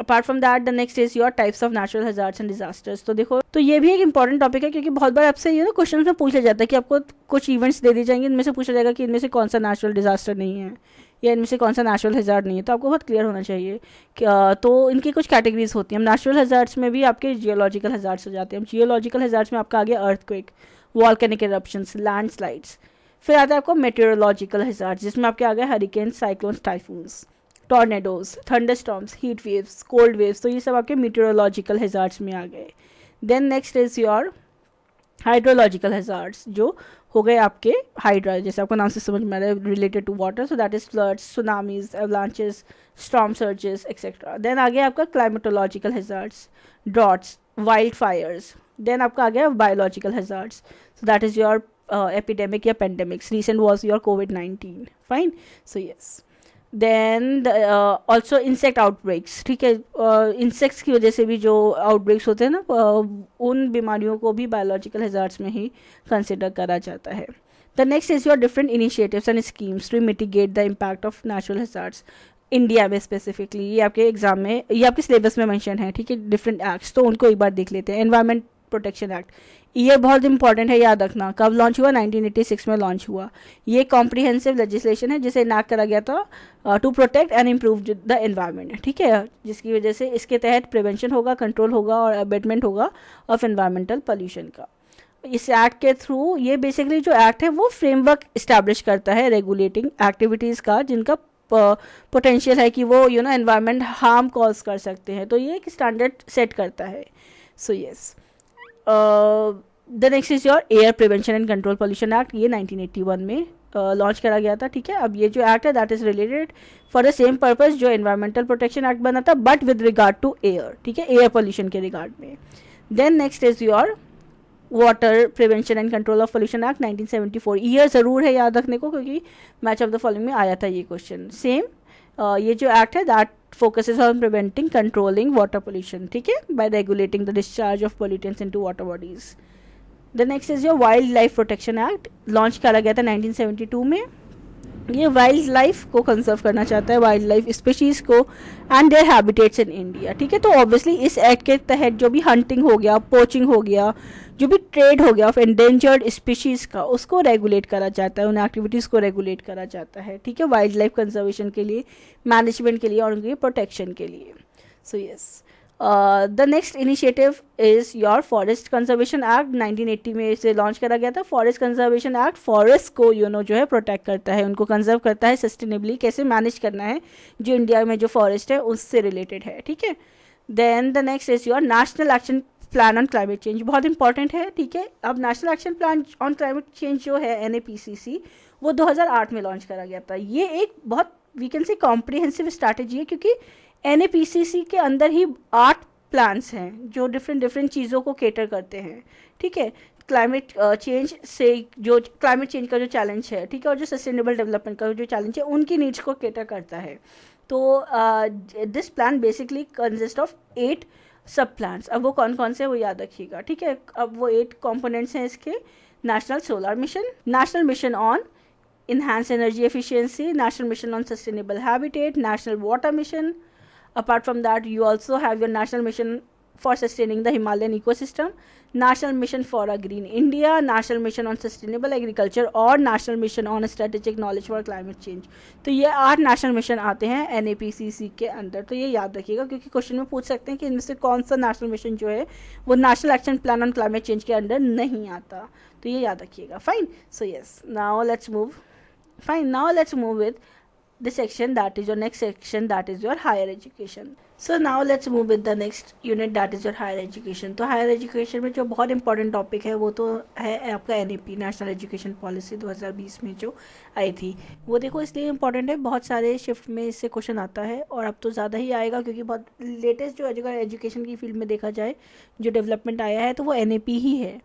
Apart from that the next is your types of natural hazards and disasters. तो देखो, तो ये भी एक इंपॉर्टेंट टॉपिक है क्योंकि बहुत बार आपसे क्वेश्चन में पूछा जाता है कि आपको कुछ इवेंट्स दे दी जाएंगे, इनमें से पूछा जाएगा कि इनमें से कौन सा नेचुरल डिजास्टर नहीं है या इनमें से कौन सा नेचुरल हैजार्ड नहीं है, तो आपको बहुत क्लियर होना चाहिए तो इनकी कुछ कैटेगरीज होती हैं। नेचुरल हैजार्ड्स में भी आपके जियोलॉजिकल हैजार्ड्स हो जाते हैं। जियोलॉजिकल हैजार्ड्स में आपका आ गया अर्थक्वेक, वॉल्केनिक इरप्शंस, लैंडस्लाइड्स। फिर आता है आपको मेटेरोलॉजिकल हैजार्ड्स जिसमें आपके आ गए hurricane, cyclones, typhoons, tornadoes, thunderstorms, heat waves, cold waves, तो ये सब आपके मीटेरोलॉजिकल हैजार्ड्स में आ गए। Then next is your hydrological hazards जो हो गए आपके हाइड्रा, जैसे आपको नाम से समझ में आ रहा है, related to water, so that is floods, tsunamis, avalanches, storm surges etcetera. Then आ गया आपका climatological hazards, droughts, wild fires. Then आपका आ गया biological hazards, so that is your epidemic या pandemics. Recent was your COVID-19, fine, so yes. Then also insect outbreaks, ठीक है, insects की वजह से भी जो आउटब्रेक्स होते हैं ना, उन बीमारियों को भी बायोलॉजिकल हैजार्ड्स में ही कंसिडर करा जाता है। The next is your different initiatives and schemes to mitigate the impact of natural hazards India में स्पेसिफिकली। ये आपके एग्जाम में, ये आपके सिलेबस में मेंशन है, ठीक है, डिफरेंट एक्ट्स, तो उनको एक बार देख लेते हैं। एनवायरमेंट प्रोटेक्शन एक्ट, ये बहुत इंपॉर्टेंट है, याद रखना। कब लॉन्च हुआ? 1986 में लॉन्च हुआ। ये कॉम्प्रिहेंसिव लेजिस्लेशन है जिसे इनैक्ट करा गया था to protect and improve the environment, ठीक है, जिसकी वजह से इसके तहत प्रिवेंशन होगा, कंट्रोल होगा और अबेटमेंट होगा ऑफ एनवायरमेंटल पोल्यूशन का। इस एक्ट के थ्रू, ये बेसिकली जो एक्ट है वो फ्रेमवर्क इस्टेब्लिश करता है रेगुलेटिंग एक्टिविटीज़ का जिनका पोटेंशियल है कि वो एनवायरमेंट हार्म कॉज कर सकते हैं, तो ये एक स्टैंडर्ड सेट करता है। So yes, the next is your air prevention and control pollution act. ये 1981 में लॉन्च करा गया था, ठीक है। अब ये जो एक्ट है that is related for the same purpose जो एनवायरमेंटल प्रोटेक्शन एक्ट बना था, but with regard to air, ठीक है, एयर पोल्यूशन के रिगार्ड में। Then next is your water prevention and control of pollution act 1974। Year ज़रूर है याद रखने को, क्योंकि मैच ऑफ द फॉलोइंग में आया था ये क्वेश्चन। सेम ये जो एक्ट है that focuses on preventing controlling water pollution, ठीक है, bye regulating the discharge of pollutants into water bodies. The next is your wild life protection act, launch करा गया था 1972 में। ये वाइल्ड लाइफ को कंजर्व करना चाहता है, वाइल्ड लाइफ स्पीशीज़ को and there habitats in India, ठीक है। तो ऑब्वियसली इस एक्ट के तहत जो भी हंटिंग हो गया, पोचिंग हो गया, जो भी ट्रेड हो गया ऑफ एंडेंजर्ड स्पीशीज़ का, उसको रेगुलेट करा जाता है, उन एक्टिविटीज़ को रेगुलेट करा जाता है, ठीक है, वाइल्ड लाइफ कंजर्वेशन के लिए, मैनेजमेंट के लिए और उनकी प्रोटेक्शन के लिए। So yes, the next initiative is your forest conservation act, 1980 में इसे लॉन्च करा गया था। फॉरेस्ट कंजर्वेशन एक्ट फॉरेस्ट को जो है प्रोटेक्ट करता है, उनको कंजर्व करता है सस्टेनेबली, कैसे मैनेज करना है जो इंडिया में जो फॉरेस्ट है उससे रिलेटेड है, ठीक है। Then the next is your national action plan on climate change, बहुत इंपॉर्टेंट है, ठीक है। अब national action plan on climate change जो है NAPCC, वो 2008 में लॉन्च करा गया था। ये एक बहुत we can say comprehensive strategy है, क्योंकि NAPCC के अंदर ही 8 प्लान्स हैं जो डिफरेंट चीज़ों को केटर करते हैं, ठीक है। क्लाइमेट चेंज से जो क्लाइमेट चेंज का जो चैलेंज है, ठीक है, और जो सस्टेनेबल डेवलपमेंट का जो चैलेंज है, उनकी नीड्स को केटर करता है। तो this plan basically consist of 8 सब प्लान्स। अब वो कौन कौन से वो याद रखिएगा, ठीक है। अब वो 8 कंपोनेंट्स हैं इसके: national solar mission, national mission on enhance energy efficiency, national mission on sustainable habitat, national water mission. Apart from that, you also have your national mission for sustaining the Himalayan ecosystem, national mission for a green India, national mission on sustainable agriculture और national mission on strategic knowledge for climate change। तो ये 8 national mission आते हैं NAPCC के अंदर। तो ये याद रखिएगा, क्योंकि क्वेश्चन में पूछ सकते हैं कि इनमें से कौन सा नेशनल मिशन जो है वो national action plan on climate change के अंदर नहीं आता। तो ये याद रखिएगा। Fine, so yes, now let's move with the section that is your next section, that is your higher education. So now let's move with the next unit, that is your higher education. तो higher education में जो बहुत important topic है वो तो है आपका NEP, national education policy 2020 में जो आई थी। वो देखो इसलिए इंपॉर्टेंट है, बहुत सारे शिफ्ट में इससे क्वेश्चन आता है, और अब तो ज़्यादा ही आएगा, क्योंकि बहुत लेटेस्ट जो एजुकेशन की फील्ड में देखा जाए जो डेवलपमेंट आया है तो वो NEP ही है।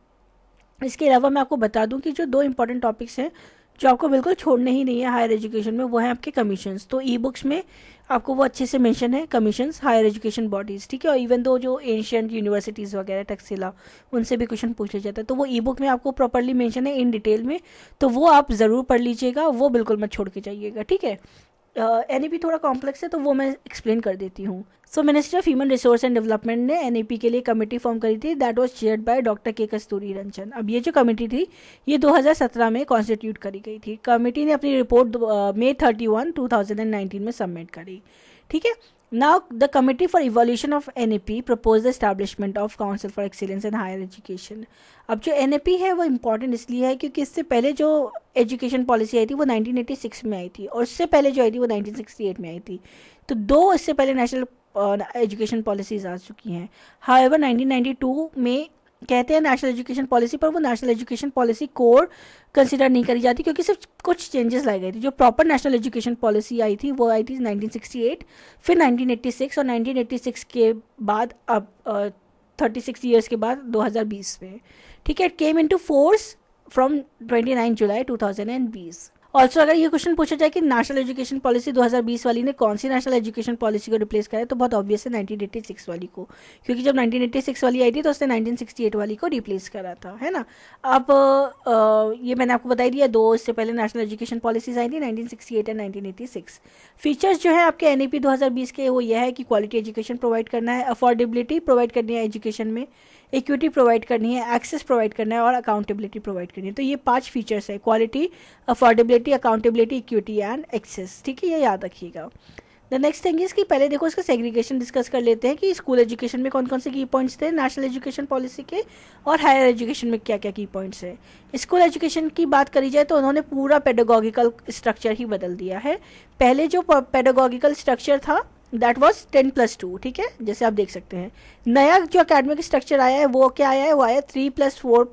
इसके अलावा मैं आपको बता दूँ कि जो 2 इंपॉर्टेंट टॉपिक्स हैं जो आपको बिल्कुल छोड़ने ही नहीं है हायर एजुकेशन में, वो है आपके कमीशंस। तो ई बुक्स में आपको वो अच्छे से मेंशन है, कमीशंस, हायर एजुकेशन बॉडीज़, ठीक है। और इवन दो जो एंशियंट यूनिवर्सिटीज़ वगैरह टक्सिला, उनसे भी क्वेश्चन पूछे जाता है, तो वो ई बुक में आपको प्रॉपरली मेंशन है इन डिटेल में, तो वो आप ज़रूर पढ़ लीजिएगा, वो बिल्कुल मत छोड़ के जाइएगा, ठीक है। NEP थोड़ा कॉम्प्लेक्स है तो वो मैं एक्सप्लेन कर देती हूँ। सो ministry of human resource and development ने NEP के लिए कमेटी फॉर्म करी थी, that was chaired by doctor के कस्तूरी रंजन। अब ये जो कमेटी थी ये 2017 में कॉन्स्टिट्यूट करी गई थी। कमेटी ने अपनी रिपोर्ट May 31, 2019 में सबमिट करी, ठीक है। Now the committee for evolution of NEP propose the establishment of council for excellence in higher education. अब जो NEP है वो इम्पॉर्टेंट इसलिए है क्योंकि इससे पहले जो एजुकेशन पॉलिसी आई थी वो 1986 में आई थी, और उससे पहले जो आई थी वो 1968 में आई थी। तो 2 इससे पहले नेशनल एजुकेशन पॉलिसीज आ चुकी हैं। हाउएवर 1992 में कहते हैं नेशनल एजुकेशन पॉलिसी, पर वो national education policy core consider नहीं करी जाती, क्योंकि सिर्फ कुछ चेंजेस लाई गई थी। जो प्रॉपर नेशनल एजुकेशन पॉलिसी आई थी वो आई थी 1968, फिर 1986, और 1986 के बाद अब 36 ईयर्स के बाद 2020 में, ठीक है। It came into force from 29 July 2020। Also अगर ये क्वेश्चन पूछा जाए कि नेशनल एजुकेशन पॉलिसी 2020 वाली ने कौन सी नेशनल एजुकेशन पॉलिसी को रिप्लेस करा है, तो बहुत ऑब्वियस है 1986 वाली को, क्योंकि जब 1986 वाली आई थी तो उसने 1968 वाली को रिप्लेस करा था, है ना। अब ये मैंने आपको बताई दिया, 2 इससे पहले नेशनल एजुकेशन पॉलिसीज आई थी 1968 एंड 1986। फीचर्स जो है आपके NEP 2020 के वो यह है कि क्वालिटी एजुकेशन प्रोवाइड करना है, अफोर्डेबिलिटी प्रोवाइड करनी है एजुकेशन में, इक्विटी प्रोवाइड करनी है, एक्सेस प्रोवाइड करना है, और अकाउंटेबिलिटी प्रोवाइड करनी है। तो ये 5 फीचर्स है: quality, affordability, accountability, equity and access, ठीक है, ये याद रखिएगा। द नेक्स्ट थिंग इज कि पहले देखो इसका सेग्रीगेशन डिस्कस कर लेते हैं कि स्कूल एजुकेशन में कौन कौन से की पॉइंट्स थे नेशनल एजुकेशन पॉलिसी के, और हायर एजुकेशन में क्या क्या की पॉइंट्स है। स्कूल एजुकेशन की बात करी जाए तो उन्होंने पूरा पेडागोगिकल स्ट्रक्चर ही बदल दिया है। पहले जो पेडागोगिकल स्ट्रक्चर था दैट वॉज 10+2, ठीक है, जैसे आप देख सकते हैं। नया जो अकेडमिक स्ट्रक्चर आया है वो क्या आया है, वो आया 3+4,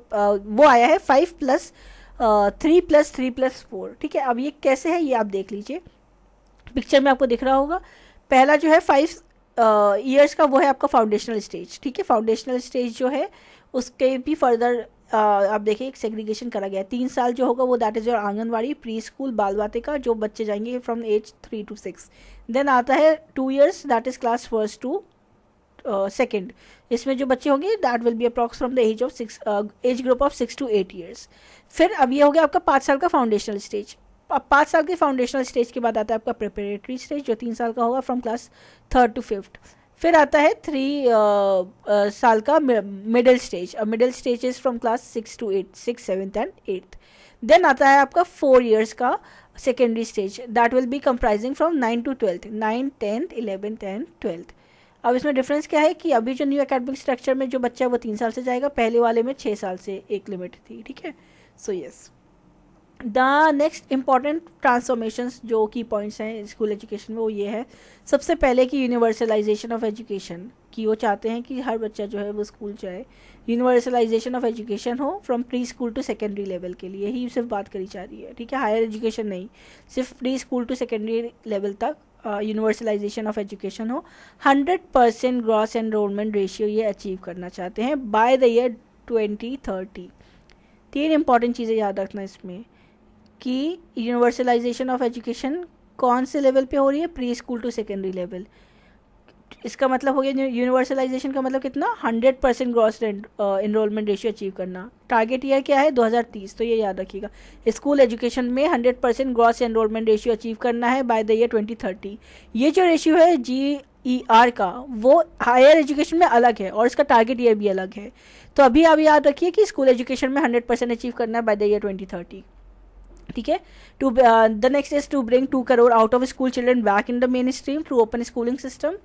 वो आया है 5+3+3+4, ठीक है। अब ये कैसे है ये आप देख लीजिए, पिक्चर में आपको दिख रहा होगा। पहला जो है 5 ईयर्स का वो है आपका फाउंडेशनल स्टेज, ठीक है। फाउंडेशनल स्टेज जो है उसके भी फर्दर आप देखिए एक सेग्रीगेशन करा गया है। 3 साल जो होगा वो that is your anganwadi, pre school, बाल वाटिका, जो बच्चे जाएंगे फ्रॉम एज 3 to 6। देन आता है 2 years, that is class first to second. इसमें जो बच्चे होंगे that will be approx from the age of 6, age group of 6 to 8 years। फिर अब ये हो गया आपका 5 साल का फाउंडेशनल स्टेज। अब 5 साल के फाउंडेशनल स्टेज के बाद आता है आपका प्रिपरेटरी स्टेज, जो 3 साल का होगा from class 3rd to 5th। फिर आता है 3 साल का मिडिल स्टेज। अब middle stage is from class 6 to 8, 6, 7th and 8th। Then आता है आपका 4 years का secondary stage, that will be comprising from 9 to 12th, 9, 10th, 11th and 12th। अब इसमें डिफरेंस क्या है कि अभी जो न्यू एकेडमिक स्ट्रक्चर में जो बच्चा है वो 3 साल से जाएगा, पहले वाले में 6 साल से एक लिमिट थी, ठीक है। So yes, the next important transformations जो की पॉइंट्स हैं स्कूल एजुकेशन में वो ये है, सबसे पहले कि यूनिवर्सलाइजेशन ऑफ एजुकेशन की वो चाहते हैं कि हर बच्चा जो है वो स्कूल जाए। यूनिवर्सलाइजेशन ऑफ एजुकेशन हो from preschool to secondary level के लिए ही सिर्फ बात करी जा रही है, ठीक है। हायर एजुकेशन नहीं, सिर्फ preschool to secondary level तक यूनिवर्सलाइजेशन ऑफ एजुकेशन हो। 100% ग्रॉस एनरोलमेंट रेशियो ये अचीव करना चाहते हैं बाय द ईयर 2030। 3 इंपॉर्टेंट चीज़ें याद रखना इसमें कि यूनिवर्सलाइजेशन ऑफ एजुकेशन कौन से लेवल पे हो रही है, preschool to secondary level. इसका मतलब हो गया यूनिवर्सलाइजेशन का मतलब कितना, 100% ग्रॉस एनरोलमेंट रेशियो अचीव करना। टारगेट ईयर क्या है, 2030, तो ये याद रखिएगा। स्कूल एजुकेशन में 100% ग्रॉस एनरोलमेंट रेशियो अचीव करना है बाय द ईयर 2030। ये जो रेशियो है GER का वो हायर एजुकेशन में अलग है और इसका टारगेट ईयर भी अलग है। तो अभी आप याद रखिए कि स्कूल एजुकेशन में 100% अचीव करना है बाय द ईयर 2030, ठीक है। To the next is to bring 2 crore out of school children back in the mainstream through open schooling system.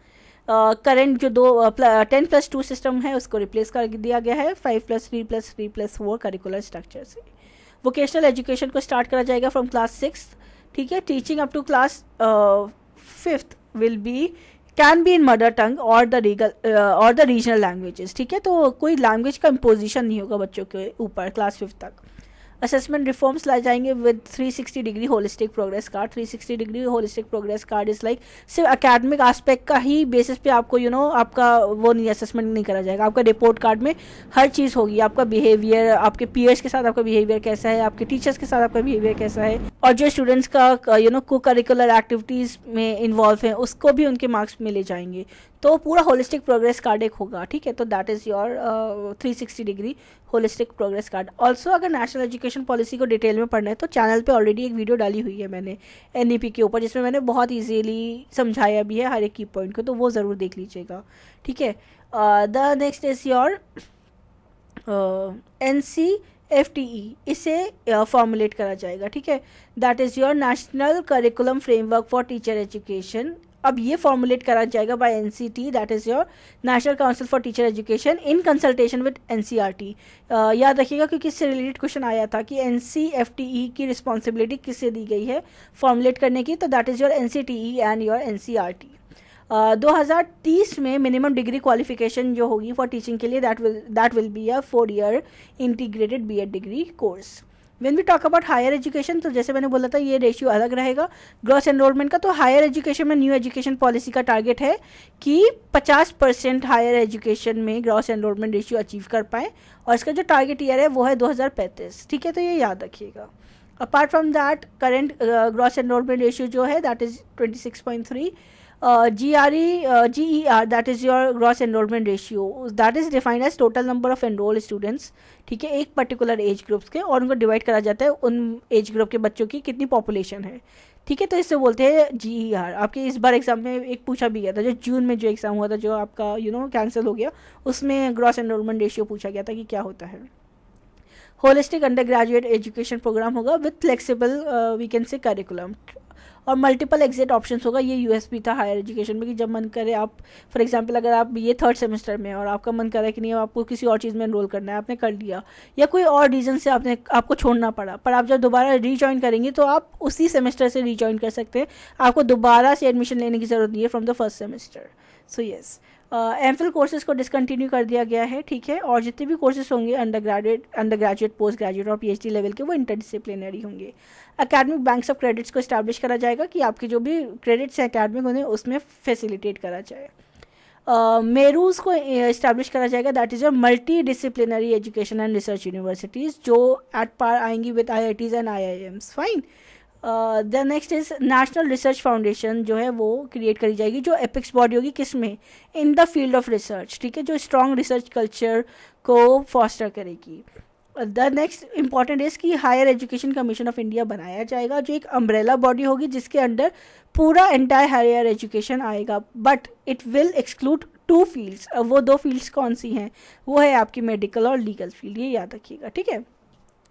Current जो 10+2 सिस्टम है उसको रिप्लेस कर दिया गया है 5+3+3+4 करिकुलर स्ट्रक्चर से। वोकेशनल एजुकेशन को स्टार्ट करा जाएगा फ्रॉम क्लास 6, ठीक है। Teaching up to class 5th will be can be in mother tongue और द रीजनल लैंग्वेजेस, ठीक है। तो कोई लैंग्वेज का इम्पोजिशन नहीं होगा बच्चों के ऊपर क्लास 5th तक। असेसमेंट रिफॉर्म्स लाए जाएंगे with 360 degree holistic progress card. 360 degree holistic progress card is like सिर्फ एकेडमिक एस्पेक्ट का ही बेसिस पे आपको आपका वो नहीं असेसमेंट नहीं करा जाएगा। आपका रिपोर्ट कार्ड में हर चीज़ होगी, आपका बिहेवियर, आपके पीयर्स के साथ आपका बिहेवियर कैसा है, आपके टीचर्स के साथ आपका बिहेवियर कैसा है, और जो स्टूडेंट्स का को करिकुलर एक्टिविटीज़ में इन्वॉल्व है उसको भी उनके मार्क्स मिले जाएंगे। तो पूरा होलिस्टिक प्रोग्रेस कार्ड एक होगा, ठीक है। तो that is your 360 degree holistic progress card. Also अगर नेशनल एजुकेशन पॉलिसी को डिटेल में पढ़ना है तो चैनल पे ऑलरेडी एक वीडियो डाली हुई है मैंने NEP के ऊपर, जिसमें मैंने बहुत इजीली समझाया भी है हर एक की पॉइंट को, तो वो ज़रूर देख लीजिएगा, ठीक है। The next is your NCFTE, इसे फॉर्मुलेट करा जाएगा, ठीक है। That is your national curriculum framework for teacher education. अब ये फॉर्मुलेट करा जाएगा by NCT, that is your national council for teacher education in consultation with NCERT। याद रखिएगा क्योंकि इससे रिलेटेड क्वेश्चन आया था कि NCFTE की रिस्पॉन्सिबिलिटी किससे दी गई है फॉर्मुलेट करने की, तो that is your NCTE and your NCERT। 2030 में मिनिमम डिग्री क्वालिफिकेशन जो होगी फॉर टीचिंग के लिए that will be a 4 year integrated B.Ed degree course. When we talk about higher education, तो जैसे मैंने बोला था ये रेशियो अलग रहेगा ग्रॉस एनरोलमेंट का। तो हायर एजुकेशन में न्यू एजुकेशन पॉलिसी का टारगेट है कि 50% हायर एजुकेशन में ग्रॉस एनरोलमेंट रेशियो अचीव कर पाए, और इसका जो टारगेट ईयर है वो है 2035, ठीक है। तो ये याद रखिएगा। Apart from that current gross enrolment ratio जो है that is 26.3। GER that is your gross enrollment ratio, that is defined as total number of enrolled students, ठीक है, एक पर्टिकुलर एज ग्रुप्स के, और उनको डिवाइड करा जाता है उन एज ग्रुप के बच्चों की कितनी पॉपुलेशन है, ठीक है। तो इससे बोलते हैं GER। आपके इस बार एग्जाम में एक पूछा भी गया था, जो जून में जो एग्ज़ाम हुआ था जो आपका कैंसिल हो गया, उसमें ग्रॉस एनरोलमेंट रेशियो पूछा गया था कि क्या होता है। Holistic undergraduate education program होगा with flexible we can say curriculum, और मल्टीपल एग्जिट ऑप्शंस होगा। ये USP था हायर एजुकेशन में कि जब मन करे आप, फॉर एग्जांपल अगर आप ये 3rd सेमेस्टर में और आपका मन करे कि नहीं आपको किसी और चीज़ में एनरोल करना है, आपने कर लिया, या कोई और रीज़न से आपको छोड़ना पड़ा, पर आप जब दोबारा रीजॉइन करेंगे तो आप उसी सेमेस्टर से रीजॉइन कर सकते हैं, आपको दोबारा से एडमिशन लेने की ज़रूरत नहीं है from the first semester. So yes, MPhil courses को डिसकंटिन्यू कर दिया गया है, ठीक है। और जितने भी कोर्सेज होंगे अंडर ग्रेजुएट, पोस्ट ग्रेजुएट और PhD लेवल के, वो इंटरडिसिप्लिनरी होंगे। एकेडमिक बैंक्स ऑफ क्रेडिट्स को इस्टेब्लिश करा जाएगा कि आपके जो भी क्रेडिट्स हैं एकेडमिक उन्हें उसमें फैसिलिटेट करा जाए। मेरूज को इस्टेब्लिश करा जाएगा, that is your multi disciplinary education and research universities, जो एट पार आएंगी with IITs and IIMs, fine. The next is national research foundation जो है वो क्रिएट करी जाएगी, जो एपिक्स बॉडी होगी किस में, in the field of research, ठीक है, जो स्ट्रॉन्ग रिसर्च कल्चर को फॉस्टर करेगी। द नेक्स्ट इंपॉर्टेंट इज कि higher education commission of India बनाया जाएगा, जो एक अम्ब्रेला बॉडी होगी जिसके अंडर पूरा एंटायर हायर एजुकेशन आएगा, but it will exclude 2 fields. अब वो 2 फील्ड्स कौन सी हैं, वो है आपकी मेडिकल और लीगल फील्ड, ये याद रखिएगा, ठीक है।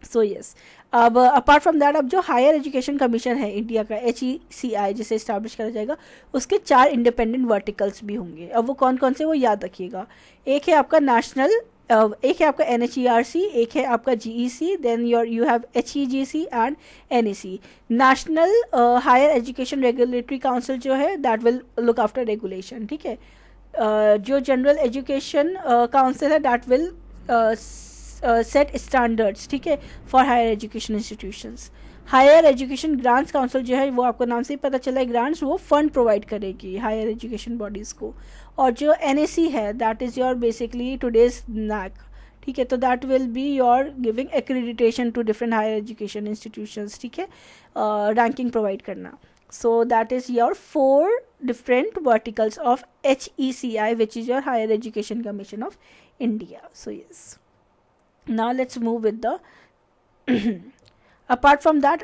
सो यस, अब अपार्ट फ्रॉम दैट, अब जो हायर एजुकेशन कमीशन है इंडिया का, HECI, जिसे इस्टेब्लिश करा जाएगा, उसके 4 इंडिपेंडेंट वर्टिकल्स भी होंगे। अब वो कौन कौन से, वो याद रखिएगा। एक है आपका नेशनल, एक है आपका NHERC, एक है आपका GEC, then you have HEGC and NEC। National higher education regulatory council जो है, that will look after regulation, ठीक है। जो जनरल एजुकेशन काउंसिल है, दैट विल सेट स्टैंडर्ड्स, ठीक है, for higher education institutions. Higher education grants council जो है, वो आपको नाम से ही पता चला है, ग्रांट्स वो फंड प्रोवाइड करेगी हायर एजुकेशन बॉडीज़ को। और जो NAC है, that is your basically today's NAC, ठीक है, तो that will be your giving accreditation to different higher education institutions, ठीक है, रैंकिंग प्रोवाइड करना। So that is your 4 different verticals of HECI, which is your Higher Education Commission of India. So yes, now let's move with the apart from that,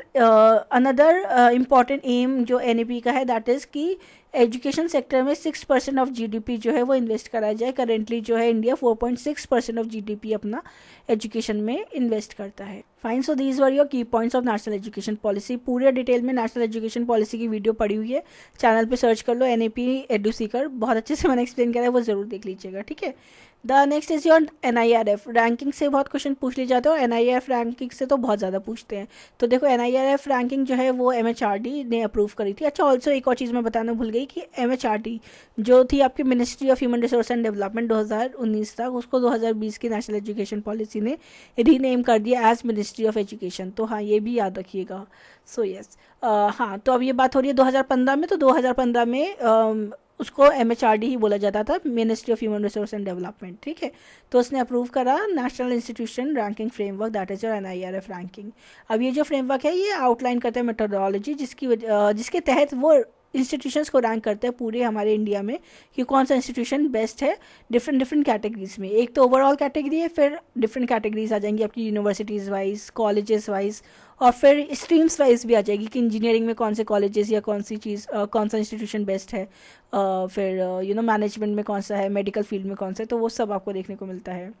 another important aim जो NEP का है, that is कि education sector में 6% of GDP जो है वो invest कराया जाए। करेंटली जो है इंडिया 4.6% ऑफ GDP अपना एजुकेशन में इन्वेस्ट करता है। Fine, so these were your key points of national education policy. पूरे डिटेल में नेशनल एजुकेशन पॉलिसी की वीडियो पड़ी हुई है, चैनल पे सर्च कर लो, NAP EduSeeker, बहुत अच्छे से मैंने एक्सप्लेन करा है, वो ज़रूर देख लीजिएगा, ठीक है। The next is your NIRF। Ranking से बहुत क्वेश्चन पूछ लिए जाते हैं और NIRF रैंकिंग से तो बहुत ज़्यादा पूछते हैं। तो देखो NIRF रैंकिंग जो है वो MHRD ने अप्रूव करी थी। अच्छा, ऑल्सो एक और चीज़ मैं बताना भूल गई कि MHRD जो थी आपकी ministry of human resource and development 2019 तक, उसको 2020 की नेशनल एजुकेशन पॉलिसी ने रीनेम कर दिया एज मिनिस्ट्री ऑफ एजुकेशन। तो हाँ, ये भी याद रखिएगा। सो यस, हाँ, तो अब ये बात हो रही है 2015 में, तो 2015 में उसको MHRD ही बोला जाता था, ministry of human resource and development, ठीक है। तो उसने अप्रूव करा national institution ranking framework, that is your NIRF ranking. अब ये जो फ्रेमवर्क है, ये आउटलाइन करता है मेथोडोलॉजी, जिसके तहत वो इंस्टीट्यूशंस को रैंक करते हैं पूरे हमारे इंडिया में कि कौन सा इंस्टीट्यूशन बेस्ट है डिफरेंट कैटेगरीज में। एक तो ओवरऑल कैटेगरी है, फिर डिफरेंट कैटेगरीज आ जाएंगी आपकी यूनिवर्सिटीज़ वाइज, कॉलेजेस वाइज, और फिर स्ट्रीम्स वाइज भी आ जाएगी कि इंजीनियरिंग में कौन से कॉलेजेस या कौन सी चीज़ कौन सा इंस्टीट्यूशन बेस्ट है, फिर मैनेजमेंट में कौन सा है, मेडिकल फील्ड में कौन सा है, तो वो सब आपको देखने को मिलता है।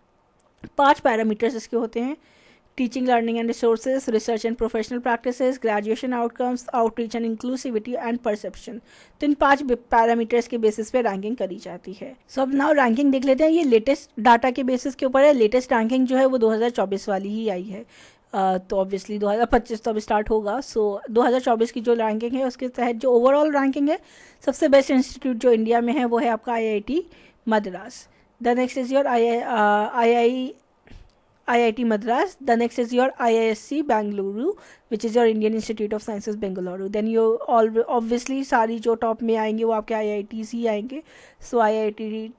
5 पैरामीटर्स इसके होते हैं: teaching, learning and resources, research and professional practices, graduation outcomes, outreach and inclusivity and perception. तो इन 5 पैरामीटर्स के बेसिस पे रैंकिंग करी जाती है। सो अब नाउ रैंकिंग देख लेते हैं। ये लेटेस्ट डाटा के बेसिस के ऊपर है। लेटेस्ट रैंकिंग जो है वो 2024 वाली ही आई है। तो ऑब्वियसली 2025 तो अब स्टार्ट होगा। सो 2024 की जो रैंकिंग है उसके तहत जो ओवरऑल रैंकिंग है, सबसे बेस्ट इंस्टीट्यूट जो इंडिया में है वो है आपका IIT Madras. The next is your IIT Madras. The next is your IISc Bengaluru, which is your Indian Institute of Sciences Bengaluru. Then you obviously सारी जो टॉप में आएंगे वो आपके IITs ही आएंगे। So IIT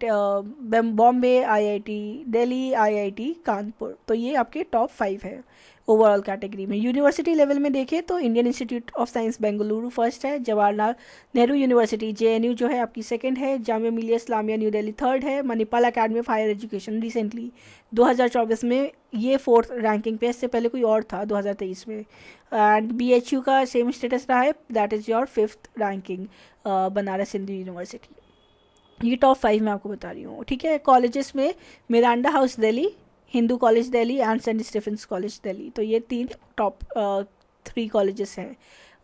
Bombay, IIT Delhi, IIT Kanpur, तो ये आपके टॉप 5 है ओवरऑल कैटेगरी में। यूनिवर्सिटी लेवल में देखें तो Indian Institute of Science Bengaluru first है, जवाहरलाल नेहरू यूनिवर्सिटी JNU जो है आपकी सेकंड है, जामिया मिलिया इस्लामिया न्यू दिल्ली थर्ड है, Manipal academy of higher education recently 2024 में ये 4th रैंकिंग पे, इससे पहले कोई और था 2023 में। एंड BHU का सेम स्टेटस रहा है, that is your 5th ranking Banaras Hindu university. ये टॉप 5 मैं आपको बता रही हूँ, ठीक है। कॉलेजेस में Miranda House Delhi, Hindu College Delhi and Saint Stephen's College Delhi, तो ये 3 टॉप 3 कॉलेजेस हैं।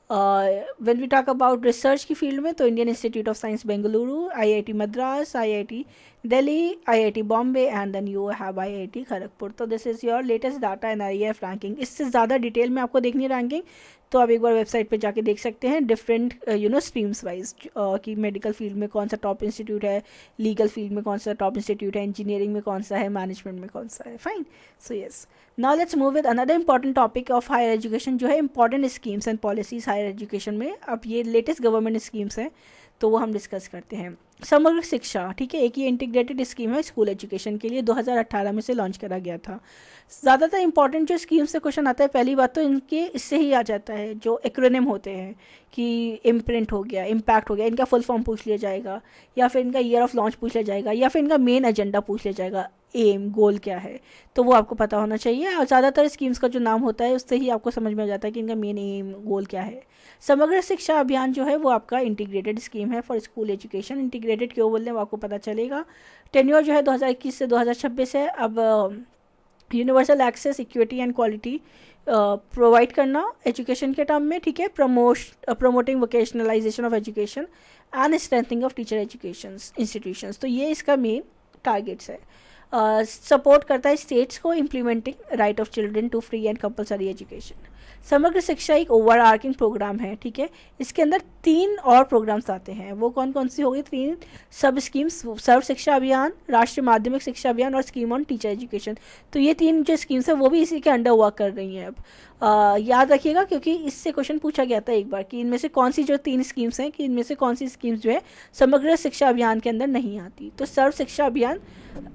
When we talk about research की फील्ड में, तो Indian Institute of Science Bengaluru, IIT Madras, IIT Delhi, IIT Bombay and then you have IIT Kharagpur. तो this is your latest data and IIF ranking. इससे ज़्यादा detail में आपको देखनी है रैंकिंग, तो आप एक बार वेबसाइट पे जाके देख सकते हैं डिफरेंट स्ट्रीम्स वाइज कि मेडिकल फील्ड में कौन सा टॉप इंस्टीट्यूट है, लीगल फील्ड में कौन सा टॉप इंस्टीट्यूट है, इंजीनियरिंग में कौन सा है, मैनेजमेंट में कौन सा है। Fine, so yes, now let's move with another important topic of higher education जो है important schemes and policies higher education में। अब ये लेटेस्ट गवर्नमेंट स्कीम्स हैं तो वो हम डिस्कस करते हैं। समग्र शिक्षा, ठीक है, एक ये इंटीग्रेटेड स्कीम है स्कूल एजुकेशन के लिए, 2018 में से लॉन्च करा गया था। ज़्यादातर इंपॉर्टेंट जो स्कीम से क्वेश्चन आता है, पहली बात तो इनके इससे ही आ जाता है, जो एक्रोनिम होते हैं कि इम्प्रिंट हो गया, इम्पैक्ट हो गया, इनका फुल फॉर्म पूछ लिया जाएगा, या फिर इनका ईयर ऑफ लॉन्च पूछ लिया जाएगा, या फिर इनका मेन एजेंडा पूछ लिया जाएगा, एम गोल क्या है, तो वो आपको पता होना चाहिए। और ज़्यादातर स्कीम्स का जो नाम होता है उससे ही आपको समझ में आ जाता है कि इनका मेन एम गोल क्या है। समग्र शिक्षा अभियान जो है वो आपका इंटीग्रेटेड स्कीम है फॉर स्कूल एजुकेशन। इंटीग्रेटेड क्यों बोल रहे हैं वो आपको पता चलेगा। टेन्योर जो है 2021 से 2026 है। अब universal access, equity and quality provide करना एजुकेशन के टर्म में, ठीक है, promoting vocationalisation of education and strengthening of teacher education institutions, तो ये इसका मेन टारगेट्स है। सपोर्ट करता है स्टेट्स को implementing right of children to free and compulsory education. Samagra Shiksha एक ओवर आर्किंग प्रोग्राम है, ठीक है, इसके अंदर 3 और प्रोग्राम्स आते हैं। वो कौन कौन सी होगी? 3 सब स्कीम्स, सर्व शिक्षा अभियान, राष्ट्रीय माध्यमिक शिक्षा अभियान और स्कीम ऑन टीचर एजुकेशन। तो ये 3 जो स्कीम्स है वो भी इसी के अंडर वर्क कर रही हैं। अब याद रखिएगा, क्योंकि इससे क्वेश्चन पूछा गया था एक बार कि इनमें से कौन सी जो 3 स्कीम्स हैं, कि इनमें से कौन सी स्कीम्स जो है समग्र शिक्षा अभियान के अंदर नहीं आती। तो सर्व शिक्षा अभियान,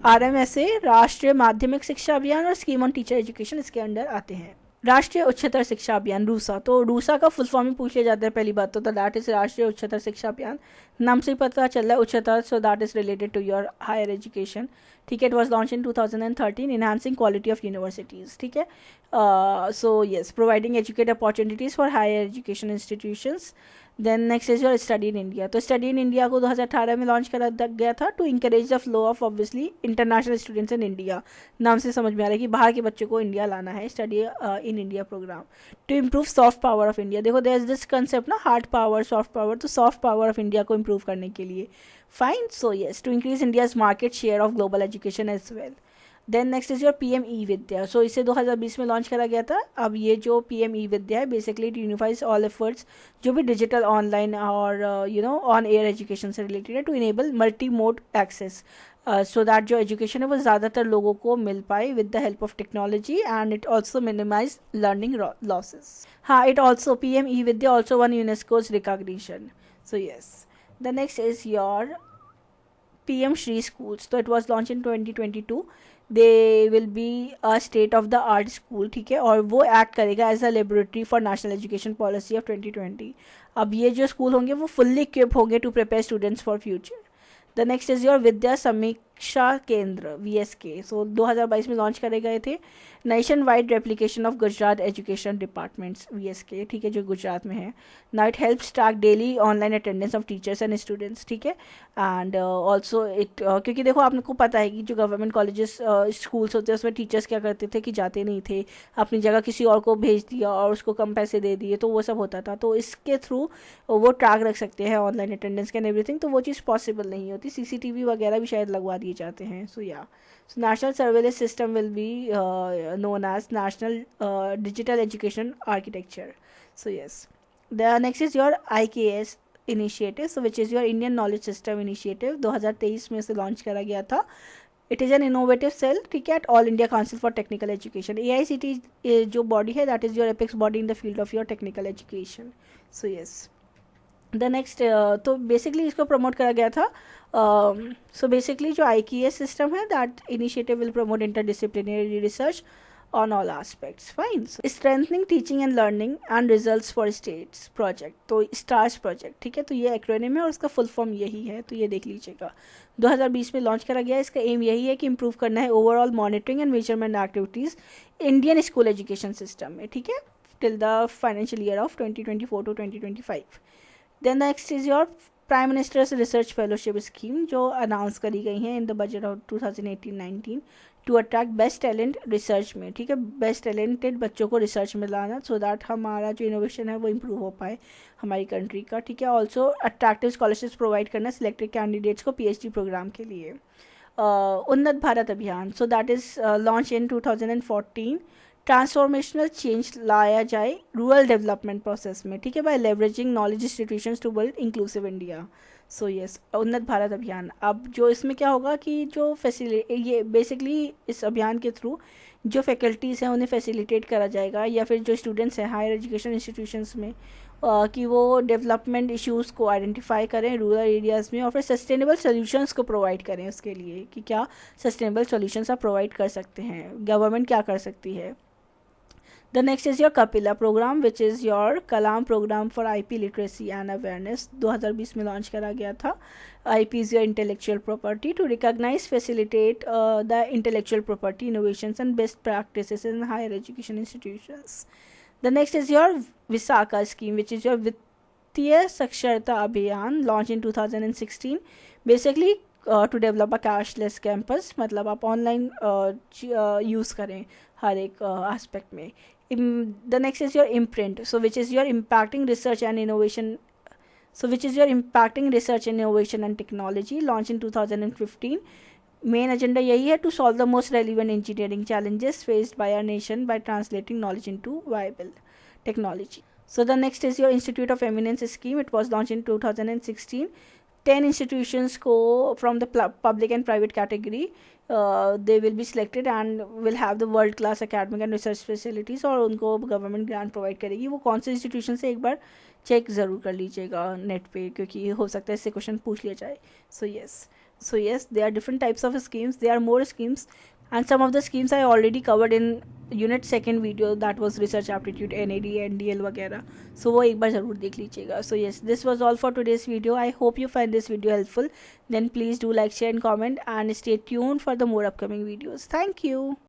RMSA, राष्ट्रीय माध्यमिक शिक्षा अभियान और स्कीम ऑन टीचर एजुकेशन इसके अंडर आते हैं। राष्ट्रीय उच्चतर शिक्षा अभियान, रूसा, तो रूसा का फुल फॉर्म ही पूछ लिया जाता है पहली बात तो दैट इज राष्ट्रीय उच्चतर शिक्षा अभियान। नाम से ही पता चल रहा है उच्चतर, so that is related to your higher education, ठीक है। It was launch in 2013, enhancing quality of universities, ठीक है। So yes, providing educate opportunities for higher education institutions. Then next is your study in India, तो study in India को 2018 में launch करा गया था to encourage the flow of obviously international students in India. नाम से समझ में आ रहा है कि बाहर के बच्चों को इंडिया लाना है, study in India program. To improve soft power of India, देखो देयर इज दिस कंसेप्ट ना, हार्ड पावर, सॉफ्ट पावर, तो सॉफ्ट पावर ऑफ इंडिया को इम्प्रूव करने के लिए, fine. So yes, to increase India's market share of global education as well. Then next is your PM eVidya, सो इसे 2020 में launch करा गया था। अब ये जो PM ई-विद्या है, basically it unifies all efforts जो भी डिजिटल, ऑनलाइन और ऑन एयर एजुकेशन से रिलेटेड है, to enable multi mode access, so that जो एजुकेशन है वो ज़्यादातर लोगों को मिल पाए with the help of technology, and it also minimise learning losses. हाँ, it also PM ई-विद्या also one UNESCO's recognition. So yes, the next is your PM Shri Schools, तो it was launch in 2022। They will be a state of the art school, ठीक है, और वो act करेगा as a laboratory for national education policy of 2020। अब ये जो school होंगे वो फुल्ली इक्विप होंगे to prepare students for future. The next is your Vidya Samiksha Kendra, VSK, सो 2022 में लॉन्च करे गए थे। Nation wide replication of Gujarat education departments, VSK, ठीक है, जो गुजरात में है। Now it helps track daily online attendance of teachers and students, ठीक है, एंड ऑल्सो इट, क्योंकि देखो आपको पता है कि जो गवर्नमेंट कॉलेजेस स्कूल्स होते हैं उसमें टीचर्स क्या करते थे कि जाते नहीं थे, अपनी जगह किसी और को भेज दिया और उसको कम पैसे दे दिए, तो वो सब होता था। तो इसके थ्रू वो ट्रैक रख सकते हैं ऑनलाइन अटेंडेंस कैन एवरीथिंग, तो वो चीज़ पॉसिबल नहीं होती। CCTV वगैरह भी शायद लगवा दिए जाते हैं। सो या, so national surveillance system will be known as national digital education architecture. So yes, the next is your IKS initiative, so which is your Indian knowledge system initiative, 2023 में से लॉन्च करा गया था। It is an innovative cell, ठीक है, at all India council for technical education. AICT जो body है that is your apex body in the field of your technical education. So yes, the next, तो basically इसको promote करा गया था। So basically जो IKS सिस्टम है that initiative will promote interdisciplinary research on all aspects, fine. Strengthening teaching and learning and results for states project, तो stars project, ठीक है, तो ये एक्रोनिम है और उसका फुल फॉर्म यही है, तो ये देख लीजिएगा। 2020 में लॉन्च करा गया। इसका एम यही है कि इंप्रूव करना है overall monitoring and measurement activities Indian school education system में, ठीक है, till the financial year of 2024 to 2025। Then next is your prime minister's research fellowship scheme, जो अनाउंस करी गई हैं in the budget of 2018-19 to attract best talent research में, ठीक है, बेस्ट टैलेंटेड बच्चों को रिसर्च में लाना, सो दैट हमारा जो इनोवेशन है वो इम्प्रूव हो पाए हमारी कंट्री का, ठीक है। ऑल्सो अट्रैक्टिव स्कॉलरशिप्स प्रोवाइड करना सिलेक्टेड कैंडिडेट्स को PhD प्रोग्राम के लिए। Unnat Bharat Abhiyan, so that is launch in 2014। Transformational change लाया जाए रूरल डेवलपमेंट प्रोसेस में, ठीक है, by leveraging knowledge institutions to build inclusive India. So yes, Unnat Bharat अभियान। अब जो इसमें क्या होगा कि जो ये बेसिकली इस अभियान के थ्रू जो फैकल्टीज़ हैं उन्हें फैसिलिटेट करा जाएगा, या फिर जो स्टूडेंट्स हैं हायर एजुकेशन इंस्टीट्यूशंस में कि वो डेवलपमेंट इश्यूज़ को आइडेंटिफाई करें रूरल एरियाज़ में, और फिर सस्टेनेबल सॉल्यूशंस को प्रोवाइड करें उसके लिए कि क्या सस्टेनेबल सॉल्यूशंस आप प्रोवाइड कर सकते हैं, गवर्नमेंट क्या कर सकती है. The next is your Kapila program, which is your Kalam program for IP literacy and awareness. 2020 में लॉन्च करा गया था. IP is your intellectual property to recognize, facilitate the intellectual property innovations and best practices in higher education institutions. The next is your Visakha scheme, which is your Vittiya Saksharta Abhiyan, launched in 2016. Basically, to develop a cashless campus, मतलब आप online use करें हर एक aspect में. The next is your imprint, so which is your impacting research and innovation, and technology, launched in 2015. Main agenda यही है, to solve the most relevant engineering challenges faced by our nation by translating knowledge into viable technology. So the next is your Institute of Eminence scheme. It was launched in 2016. 10 institutions from the public and private category, they will be selected and will have the world class academic and research facilities, और उनको government grant provide करेगी. वो कौन से institution से एक बार check ज़रूर कर लीजिएगा नेट पे, क्योंकि हो सकता है इससे क्वेश्चन पूछ लिया जाए. So yes, there are different types of schemes. There are more schemes, and some of the schemes I already covered in unit 2 video, that was research aptitude, NAD, NDL वगैरह. So वो एक बार ज़रूर देख लीजिएगा. So yes, this was all for today's video. I hope you find this video helpful. Then please do like, share and comment, and stay tuned for the more upcoming videos. Thank you.